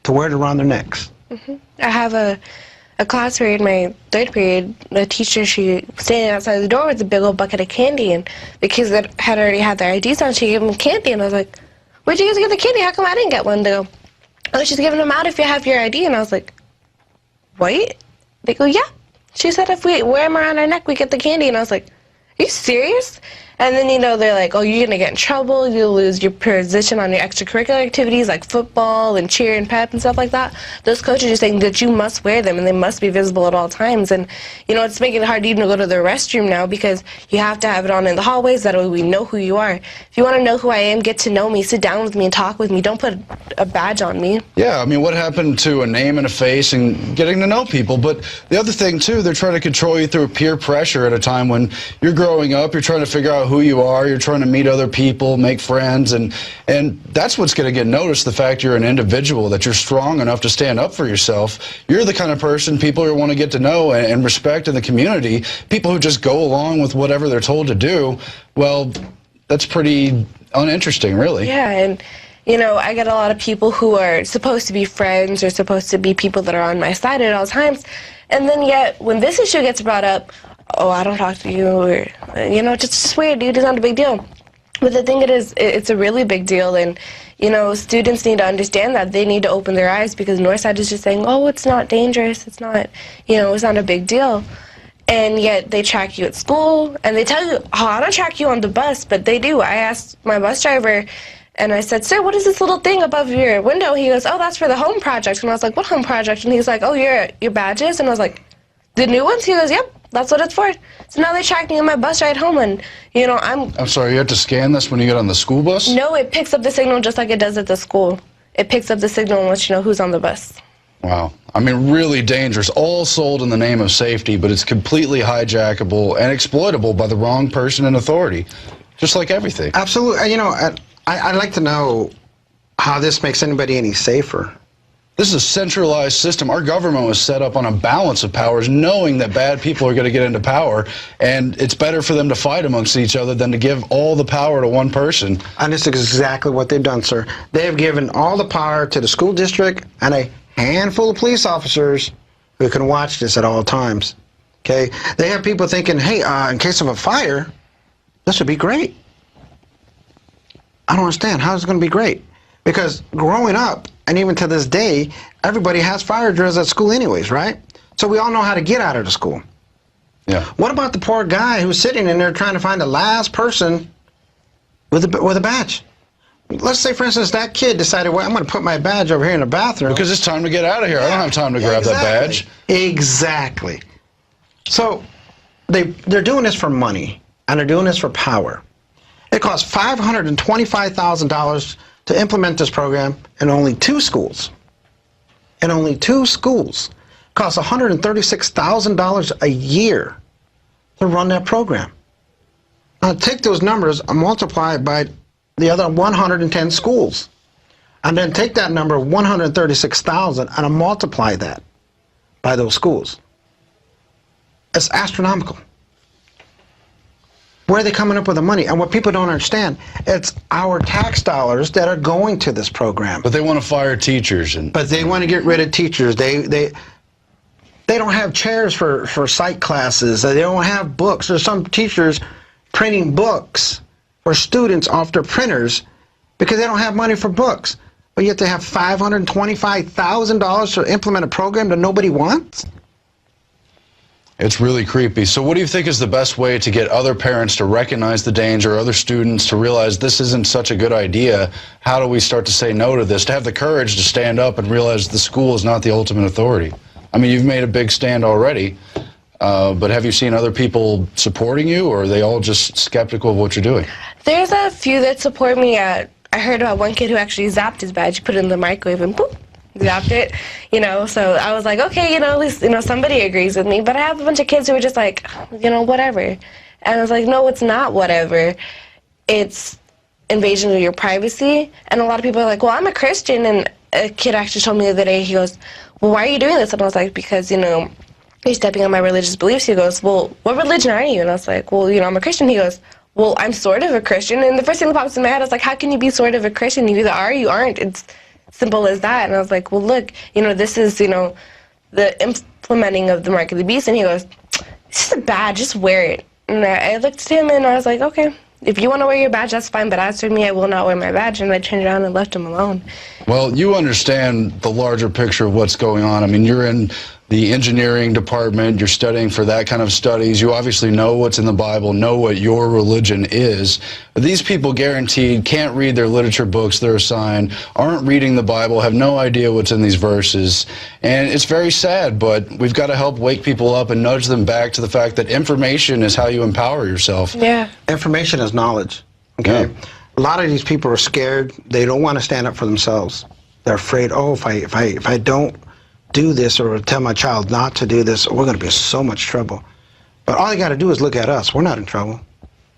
to wear it around their necks. I have a class period, my third period, the teacher, she was standing outside the door with a big old bucket of candy, and the kids that had already had their IDs on, she gave them candy, and I was like, where'd you guys get the candy? How come I didn't get one? They go, oh, she's giving them out if you have your ID. And I was like, what? They go, yeah. She said if we wear them around our neck, we get the candy. And I was like, are you serious? And then, you know, they're like, oh, you're going to get in trouble. You'll lose your position on your extracurricular activities like football and cheer and pep and stuff like that. Those coaches are saying that you must wear them and they must be visible at all times. And, you know, it's making it hard to even go to the restroom now because you have to have it on in the hallways. That way we know who you are. If you want to know who I am, get to know me, sit down with me and talk with me. Don't put a badge on me. Yeah, I mean, what happened to a name and a face and getting to know people? But the other thing, too, they're trying to control you through peer pressure at a time when you're growing up, you're trying to figure out who you are, you're trying to meet other people, make friends, and that's what's going to get noticed, the fact you're an individual, that you're strong enough to stand up for yourself. You're the kind of person people want to get to know and respect in the community. People who just go along with whatever they're told to do, well, that's pretty uninteresting, really. Yeah, and you know, I get a lot of people who are supposed to be friends or supposed to be people that are on my side at all times, and then yet when this issue gets brought up, oh, I don't talk to you, or, you know, just weird, dude, it's not a big deal. But the thing is, it's a really big deal, and, you know, students need to understand that. They need to open their eyes because Northside is just saying, oh, it's not dangerous, it's not, you know, it's not a big deal. And yet they track you at school, and they tell you, oh, I don't track you on the bus, but they do. I asked my bus driver, and I said, sir, what is this little thing above your window? He goes, oh, that's for the home project. And I was like, what home project? And he's like, oh, your badges? And I was like, the new ones? He goes, yep, that's what it's for. So now they track me on my bus ride home, and, you know, I'm sorry, you have to scan this when you get on the school bus? No, it picks up the signal just like it does at the school. It picks up the signal and lets you know who's on the bus. Wow. I mean, really dangerous. All sold in the name of safety, but it's completely hijackable and exploitable by the wrong person in authority, just like everything. Absolutely. You know, I'd like to know how this makes anybody any safer. This is a centralized system. Our government was set up on a balance of powers, knowing that bad people are going to get into power, and it's better for them to fight amongst each other than to give all the power to one person. And this is exactly what they've done, sir. They have given all the power to the school district and a handful of police officers who can watch this at all times. Okay? They have people thinking, hey, in case of a fire, this would be great. I don't understand. How is it going to be great? Because growing up, and even to this day, everybody has fire drills at school anyways, right? So we all know how to get out of the school. Yeah. What about the poor guy who's sitting in there trying to find the last person with a badge? Let's say, for instance, that kid decided, well, I'm going to put my badge over here in the bathroom. Because it's time to get out of here. I don't have time to grab that badge. Exactly. So they're doing this for money, and they're doing this for power. It costs $525,000 to implement this program in only 2 schools. In only 2 schools. It costs $136,000 a year to run that program. Now take those numbers and multiply it by the other 110 schools. And then take that number, 136,000, and multiply that by those schools. It's astronomical. Where are they coming up with the money? And what people don't understand, it's our tax dollars that are going to this program. But they want to fire teachers. But they want to get rid of teachers. They don't have chairs for psych classes. They don't have books. There's some teachers printing books for students off their printers because they don't have money for books. But yet they have $525,000 to implement a program that nobody wants? It's really creepy. So what do you think is the best way to get other parents to recognize the danger, other students to realize this isn't such a good idea? How do we start to say no to this, to have the courage to stand up and realize the school is not the ultimate authority? I mean, you've made a big stand already, but have you seen other people supporting you, or are they all just skeptical of what you're doing? There's a few that support me. I heard about one kid who actually zapped his badge, put it in the microwave, and boop, zapped it. You know, so I was like, okay, you know, at least, you know, somebody agrees with me. But I have a bunch of kids who are just like, you know, whatever. And I was like, no, it's not whatever. It's invasion of your privacy. And a lot of people are like, well, I'm a Christian. And a kid actually told me the other day, he goes, well, why are you doing this? And I was like, because, you know, you're stepping on my religious beliefs. He goes, well, what religion are you? And I was like, well, you know, I'm a Christian. He goes, well, I'm sort of a Christian. And the first thing that pops in my head is like, how can you be sort of a Christian? You either are or you aren't. It's simple as that. And I was like, well, look, you know, this is, you know, the implementing of the mark of the beast. And he goes, it's just a badge, just wear it. And I looked at him and I was like, okay, if you want to wear your badge, that's fine. But as for me, I will not wear my badge. And I turned around and left him alone. Well, you understand the larger picture of what's going on. I mean, you're in the engineering department, you're studying for that kind of studies. You obviously know what's in the Bible, know what your religion is. But these people guaranteed can't read their literature books they're assigned, aren't reading the Bible, have no idea what's in these verses. And it's very sad, but we've got to help wake people up and nudge them back to the fact that information is how you empower yourself. Yeah. Information is knowledge. Okay. Yeah. A lot of these people are scared. They don't want to stand up for themselves. They're afraid, oh, if I don't do this or tell my child not to do this, we're going to be in so much trouble. But all you got to do is look at us. We're not in trouble.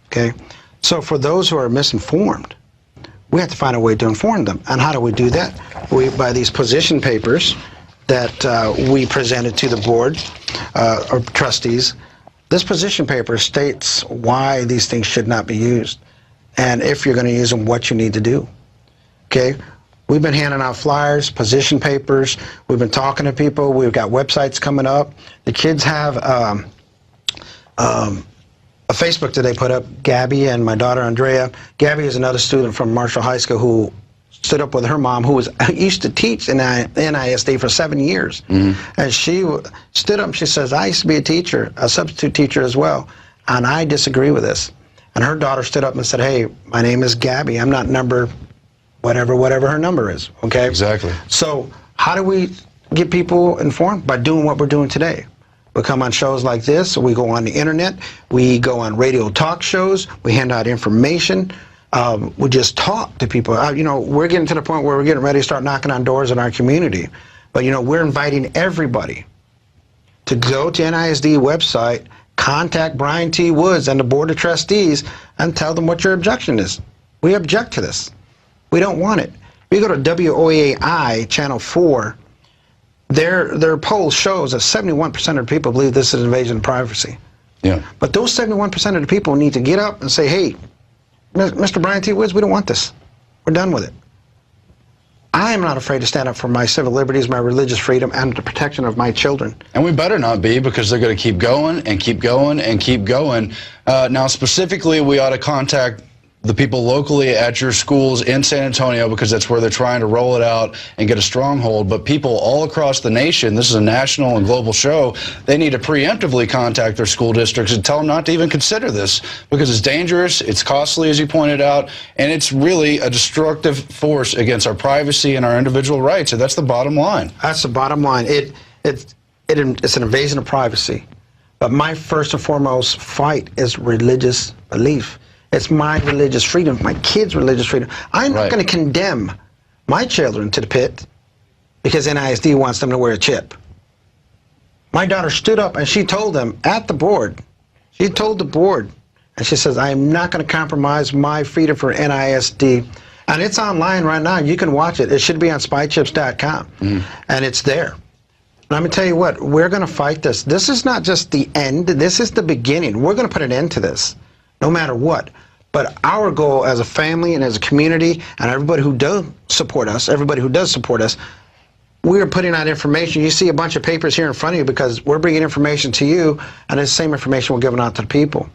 Okay? So for those who are misinformed, we have to find a way to inform them. And how do we do that? By these position papers that we presented to the board or trustees. This position paper states why these things should not be used. And if you're going to use them, what you need to do. Okay? We've been handing out flyers, position papers. We've been talking to people. We've got websites coming up. The kids have a Facebook that they put up, Gabby and my daughter Andrea. Gabby is another student from Marshall High School who stood up with her mom, who used to teach in NISD for 7 years. Mm-hmm. And she stood up and she says, I used to be a teacher, a substitute teacher as well, and I disagree with this. And her daughter stood up and said, hey, my name is Gabby. I'm not number whatever her number is, okay? Exactly. So how do we get people informed? By doing what we're doing today. We come on shows like this, we go on the internet, we go on radio talk shows, we hand out information, we just talk to people. You know, we're getting to the point where we're getting ready to start knocking on doors in our community. But, you know, we're inviting everybody to go to NISD website, contact Brian T. Woods and the Board of Trustees and tell them what your objection is. We object to this. We don't want it. We go to WOAI Channel 4, their poll shows that 71% of the people believe this is an invasion of privacy. Yeah. But those 71% of the people need to get up and say, hey, Mr. Brian T. Woods, we don't want this. We're done with it. I am not afraid to stand up for my civil liberties, my religious freedom, and the protection of my children. And we better not be, because they're going to keep going and keep going and keep going. Now, specifically, we ought to contact the people locally at your schools in San Antonio, because that's where they're trying to roll it out and get a stronghold. But people all across the nation, this is a national and global show, they need to preemptively contact their school districts and tell them not to even consider this, because it's dangerous, it's costly, as you pointed out, and it's really a destructive force against our privacy and our individual rights. And that's the bottom line. That's the bottom line. It's an invasion of privacy. But my first and foremost fight is religious belief. It's my religious freedom, my kids' religious freedom. I'm not going to condemn my children to the pit because NISD wants them to wear a chip. My daughter stood up and she told them at the board, she told the board, and she says, I am not going to compromise my freedom for NISD. And it's online right now. You can watch it. It should be on spychips.com. And it's there. Let me tell you what, we're going to fight this. This is not just the end. This is the beginning. We're going to put an end to this. no matter what. But our goal as a family and as a community, and everybody who does support us, we are putting out information. You see a bunch of papers here in front of you because we're bringing information to you, and it's the same information we're giving out to the people.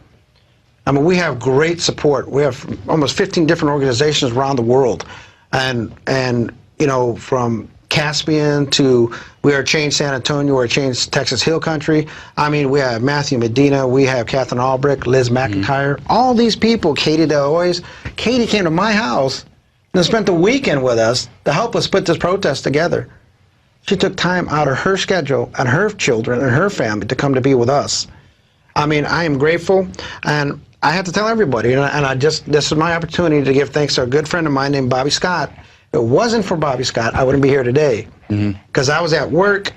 I mean, we have great support. We have almost 15 different organizations around the world, and you know, from Caspian to We Are Change San Antonio, We Are Change Texas Hill Country. I mean, we have Matthew Medina, we have Catherine Albrecht, Liz McIntyre, all these people, Katie Deloise. Katie came to my house and spent the weekend with us to help us put this protest together. She took time out of her schedule and her children and her family to come to be with us. I mean, I am grateful, and I have to tell everybody, and this is my opportunity to give thanks to a good friend of mine named Bobby Scott. If it wasn't for Bobby Scott, I wouldn't be here today. Because I was at work,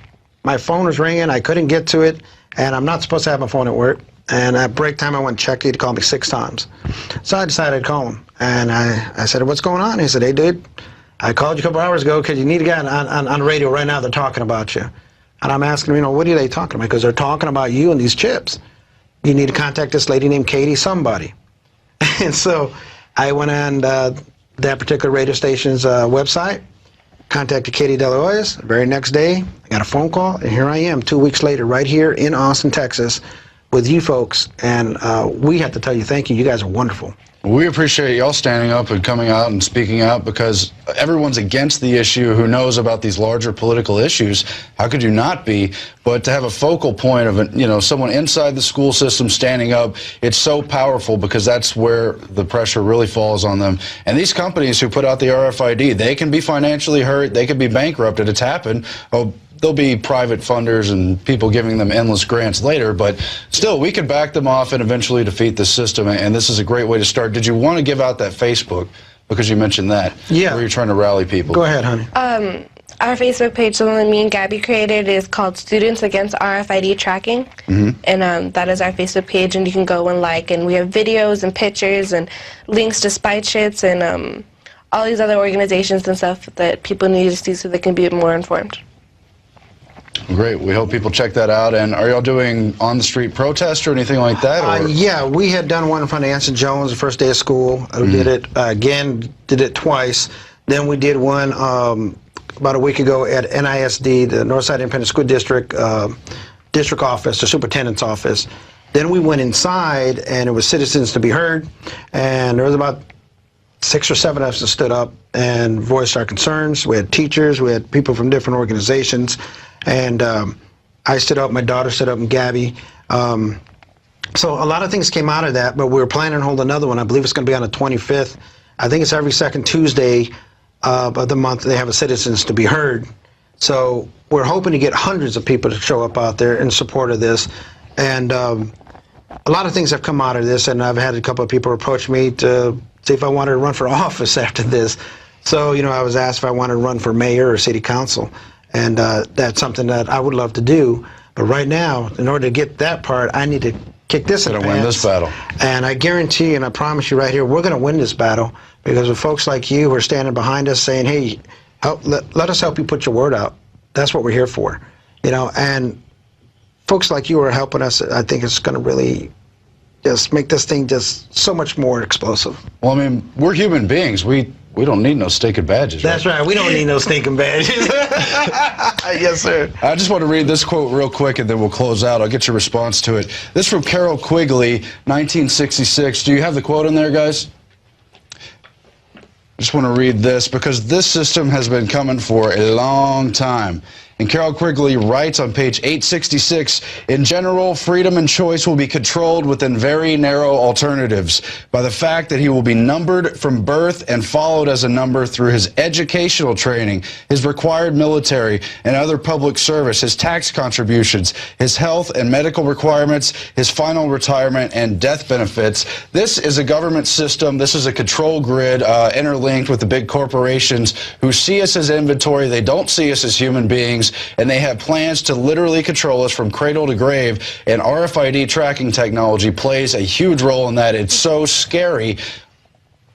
my phone was ringing, I couldn't get to it, and I'm not supposed to have my phone at work. And at break time, I went and checked. He'd called me 6 times. So I decided I'd call him. And I said, what's going on? He said, hey, dude, I called you a couple hours ago because you need a guy on the radio right now. They're talking about you. And I'm asking him, you know, what are they talking about? Because they're talking about you and these chips. You need to contact this lady named Katie somebody. And so I went on that particular radio station's website, contacted Katie Deloise. The very next day, I got a phone call, and here I am 2 weeks later right here in Austin, Texas, with you folks. And we have to tell you thank you. You guys are wonderful. We appreciate y'all standing up and coming out and speaking out, because everyone's against the issue who knows about these larger political issues. How could you not be? But to have a focal point of, you know, someone inside the school system standing up, it's so powerful, because that's where the pressure really falls on them. And these companies who put out the RFID, they can be financially hurt, they can be bankrupted. It's happened. Oh, there'll be private funders and people giving them endless grants later, but still, we could back them off and eventually defeat the system, and this is a great way to start. Did you want to give out that Facebook, because you mentioned that? Yeah. Where you're trying to rally people. Go ahead, honey. Our Facebook page, the one that me and Gabby created, is called Students Against RFID Tracking, and that is our Facebook page, and you can go and like, and we have videos and pictures and links to Spite Sheets and all these other organizations and stuff that people need to see so they can be more informed. Great. We hope people check that out. And are y'all doing on-the-street protests or anything like that? Yeah, we had done one in front of Anson Jones the first day of school. We did it again, did it twice. Then we did one about a week ago at NISD, the Northside Independent School District district office, the superintendent's office. Then we went inside, and it was Citizens to be Heard, and there was about 6 or 7 of us that stood up and voiced our concerns. We had teachers, we had people from different organizations. And I stood up, my daughter stood up, and Gabby. So a lot of things came out of that, but we were planning to hold another one. I believe it's going to be on the 25th. I think it's every second Tuesday of the month they have a Citizens to be Heard. So we're hoping to get hundreds of people to show up out there in support of this. And a lot of things have come out of this, and I've had a couple of people approach me to see if I wanted to run for office after this. So, you know, I was asked if I wanted to run for mayor or city council. And that's something that I would love to do. But right now, in order to get that part, I need to kick this in the pants. Win this battle. And I guarantee you, and I promise you right here, we're going to win this battle, because of folks like you who are standing behind us saying, hey, let us help you put your word out. That's what we're here for. You know, and folks like you are helping us. I think it's going to really just make this thing just so much more explosive. Well, I mean, we're human beings. We don't need no stinking badges. That's right. We don't need no stinking badges. Yes, sir. I just want to read this quote real quick, and then we'll close out. I'll get your response to it. This is from Carol Quigley, 1966. Do you have the quote in there, guys? I just want to read this, because this system has been coming for a long time. And Carol Quigley writes on page 866, in general, freedom and choice will be controlled within very narrow alternatives by the fact that he will be numbered from birth and followed as a number through his educational training, his required military and other public service, his tax contributions, his health and medical requirements, his final retirement and death benefits. This is a government system. This is a control grid interlinked with the big corporations who see us as inventory. They don't see us as human beings. And they have plans to literally control us from cradle to grave, and RFID tracking technology plays a huge role in that. It's so scary,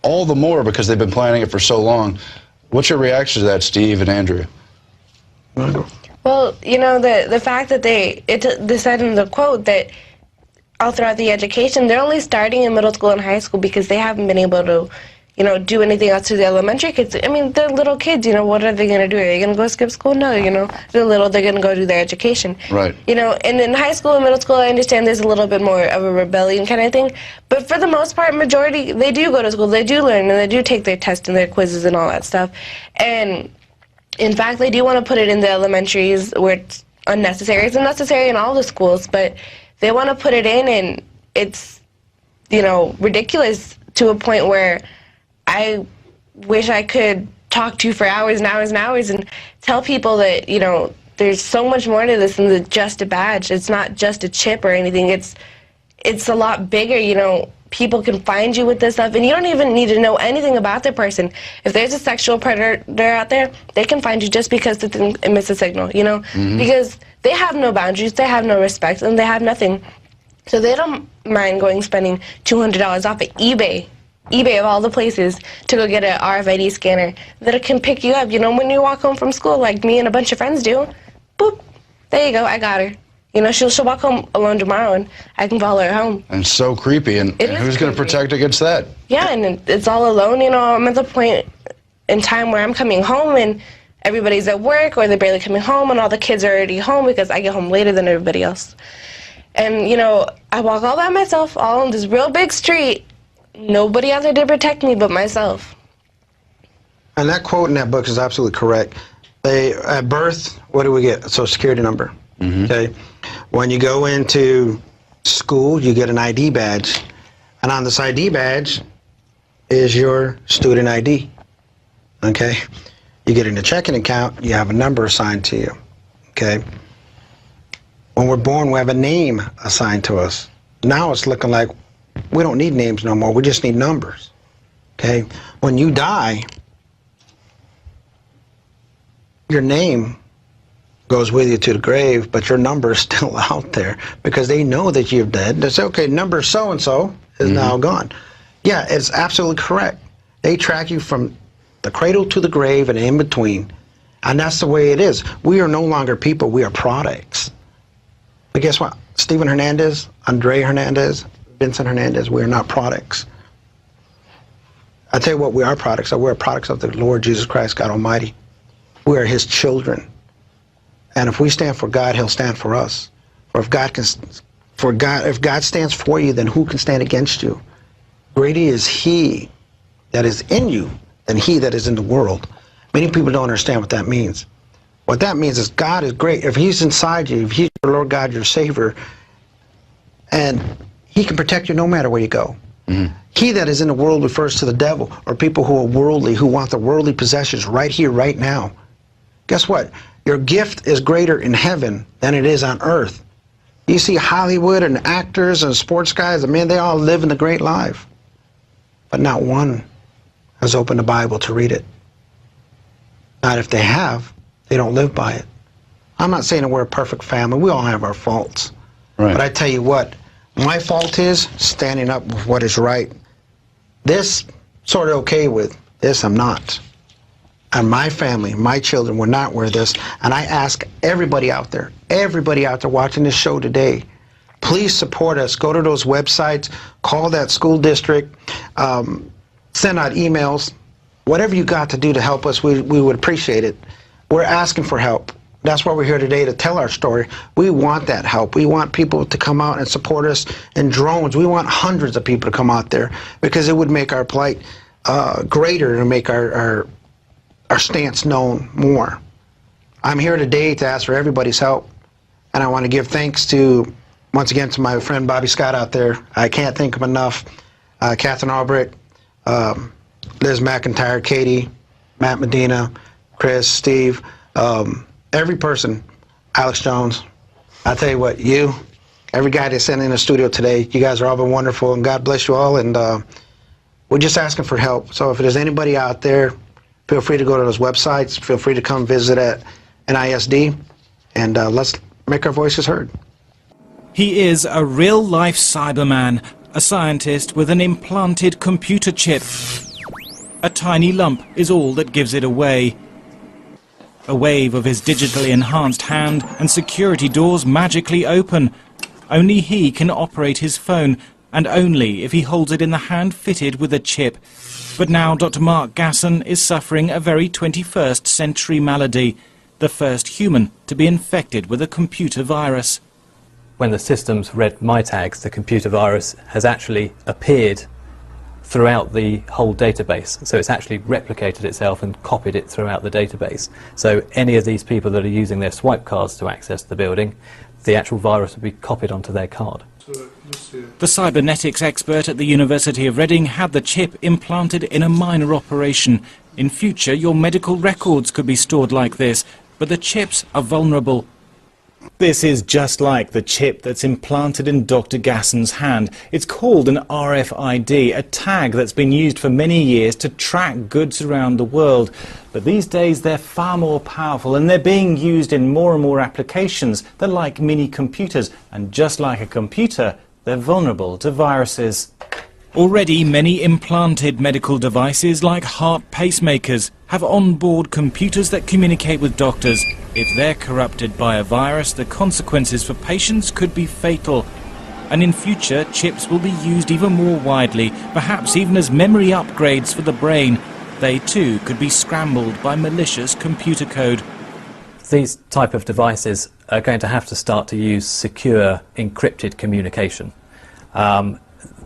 all the more because they've been planning it for so long. What's your reaction to that, Steve and Andrea? Well, you know, the fact that they said in the quote that all throughout the education. They're only starting in middle school and high school because they haven't been able to, you know, do anything else to the elementary kids. I mean, they're little kids, you know, what are they going to do? Are they going to go skip school? No, you know, they're little, they're going to go do their education. Right. You know, and in high school and middle school, I understand there's a little bit more of a rebellion kind of thing. But for the most part, majority, they do go to school, they do learn, and they do take their tests and their quizzes and all that stuff. And in fact, they do want to put it in the elementaries where it's unnecessary. It's unnecessary in all the schools, but they want to put it in, and it's, you know, ridiculous to a point where I wish I could talk to you for hours and hours and hours and tell people that, you know, there's so much more to this than just a badge. It's not just a chip or anything. It's a lot bigger, you know. People can find you with this stuff, and you don't even need to know anything about the person. If there's a sexual predator out there, they can find you just because the thing emits a signal, you know? Because they have no boundaries, they have no respect, and they have nothing. So they don't mind spending $200 off of eBay of all the places, to go get an RFID scanner that can pick you up, you know, when you walk home from school, like me and a bunch of friends do. Boop, there you go, I got her. You know, she'll walk home alone tomorrow, and I can follow her home. And so creepy, and who's going to protect against that? Yeah, and it's all alone, you know. I'm at the point in time where I'm coming home, and everybody's at work, or they're barely coming home, and all the kids are already home because I get home later than everybody else. And, you know, I walk all by myself, all on this real big street. Nobody out there to protect me but myself. And that quote in that book is absolutely correct. At birth, what do we get? A Social Security number. Okay. When you go into school, you get an ID badge. And on this ID badge is your student ID. Okay. You get in a checking account, you have a number assigned to you. Okay. When we're born, we have a name assigned to us. Now it's looking like we don't need names no more. We just need numbers. Okay. When you die, your name goes with you to the grave, but your number is still out there because they know that you're dead. They say, okay, number so-and-so is now gone. Yeah, it's absolutely correct. They track you from the cradle to the grave and in between, and that's the way it is. We are no longer people, we are products. But guess what? Steven Hernandez, Andre Hernandez, Vincent Hernandez, we are not products. I tell you what, we are products. We're products of the Lord Jesus Christ, God Almighty. We are His children. And if we stand for God, He'll stand for us. Or if God stands for you, then who can stand against you? Greater is He that is in you than he that is in the world. Many people don't understand what that means. What that means is God is great. If He's inside you, if He's your Lord God, your Savior, and He can protect you no matter where you go. He that is in the world refers to the devil, or people who are worldly, who want the worldly possessions right here, right now. Guess what? Your gift is greater in heaven than it is on earth. You see Hollywood and actors and sports guys, man, they all live in a great life. But not one has opened the Bible to read it. Not if they have, they don't live by it. I'm not saying that we're a perfect family. We all have our faults. Right. But I tell you what, my fault is standing up with what is right. This, sort of okay with. This, I'm not. And my family, my children will not wear this. And I ask everybody out there watching this show today, please support us. Go to those websites, call that school district, send out emails, whatever you got to do to help us, we would appreciate it. We're asking for help. That's why we're here today, to tell our story. We want that help. We want people to come out and support us in drones. We want hundreds of people to come out there because it would make our plight greater and make our stance known more. I'm here today to ask for everybody's help, and I want to give thanks to, once again, to my friend Bobby Scott out there. I can't thank him enough. Catherine Albrecht, Liz McIntyre, Katie, Matt Medina, Chris, Steve, every person, Alex Jones. I tell you what, every guy that's sitting in the studio today, you guys are all been wonderful, and God bless you all, and we're just asking for help. So if there's anybody out there, feel free to go to those websites, feel free to come visit at NISD, and let's make our voices heard. He is a real-life Cyberman, a scientist with an implanted computer chip. A tiny lump is all that gives it away. A wave of his digitally enhanced hand and security doors magically open. Only he can operate his phone, and only if he holds it in the hand fitted with a chip. But now Dr. Mark Gasson is suffering a very 21st century malady, the first human to be infected with a computer virus. When the systems read my tags, the computer virus has actually appeared throughout the whole database. So it's actually replicated itself and copied it throughout the database. So any of these people that are using their swipe cards to access the building, the actual virus will be copied onto their card. The cybernetics expert at the University of Reading had the chip implanted in a minor operation. In future, your medical records could be stored like this, but the chips are vulnerable. This is just like the chip that's implanted in Dr. Gasson's hand. It's called an RFID, a tag that's been used for many years to track goods around the world. But these days they're far more powerful and they're being used in more and more applications. They're like mini computers, and just like a computer, they're vulnerable to viruses. Already many implanted medical devices like heart pacemakers have on-board computers that communicate with doctors. If they're corrupted by a virus, the consequences for patients could be fatal. And in future, chips will be used even more widely, perhaps even as memory upgrades for the brain. They too could be scrambled by malicious computer code. These type of devices are going to have to start to use secure encrypted communication.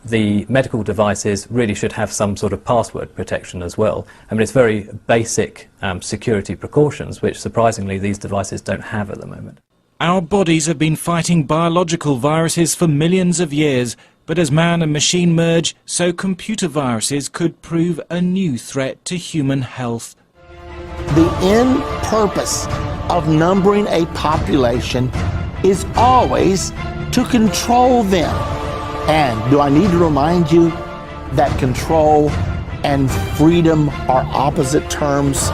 The medical devices really should have some sort of password protection as well. I mean, it's very basic security precautions, which surprisingly these devices don't have at the moment. Our bodies have been fighting biological viruses for millions of years, but as man and machine merge, so computer viruses could prove a new threat to human health. The end purpose of numbering a population is always to control them. And do I need to remind you that control and freedom are opposite terms?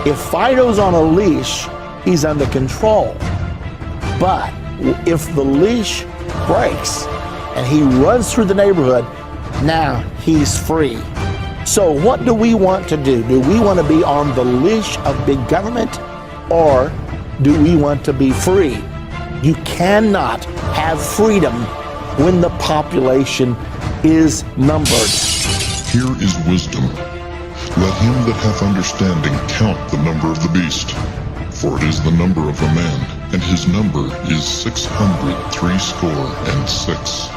If Fido's on a leash, he's under control. But if the leash breaks and he runs through the neighborhood, now he's free. So what do we want to do? Do we want to be on the leash of big government, or do we want to be free? You cannot have freedom when the population is numbered. Here is wisdom. Let him that hath understanding count the number of the beast, for it is the number of a man, and his number is 666.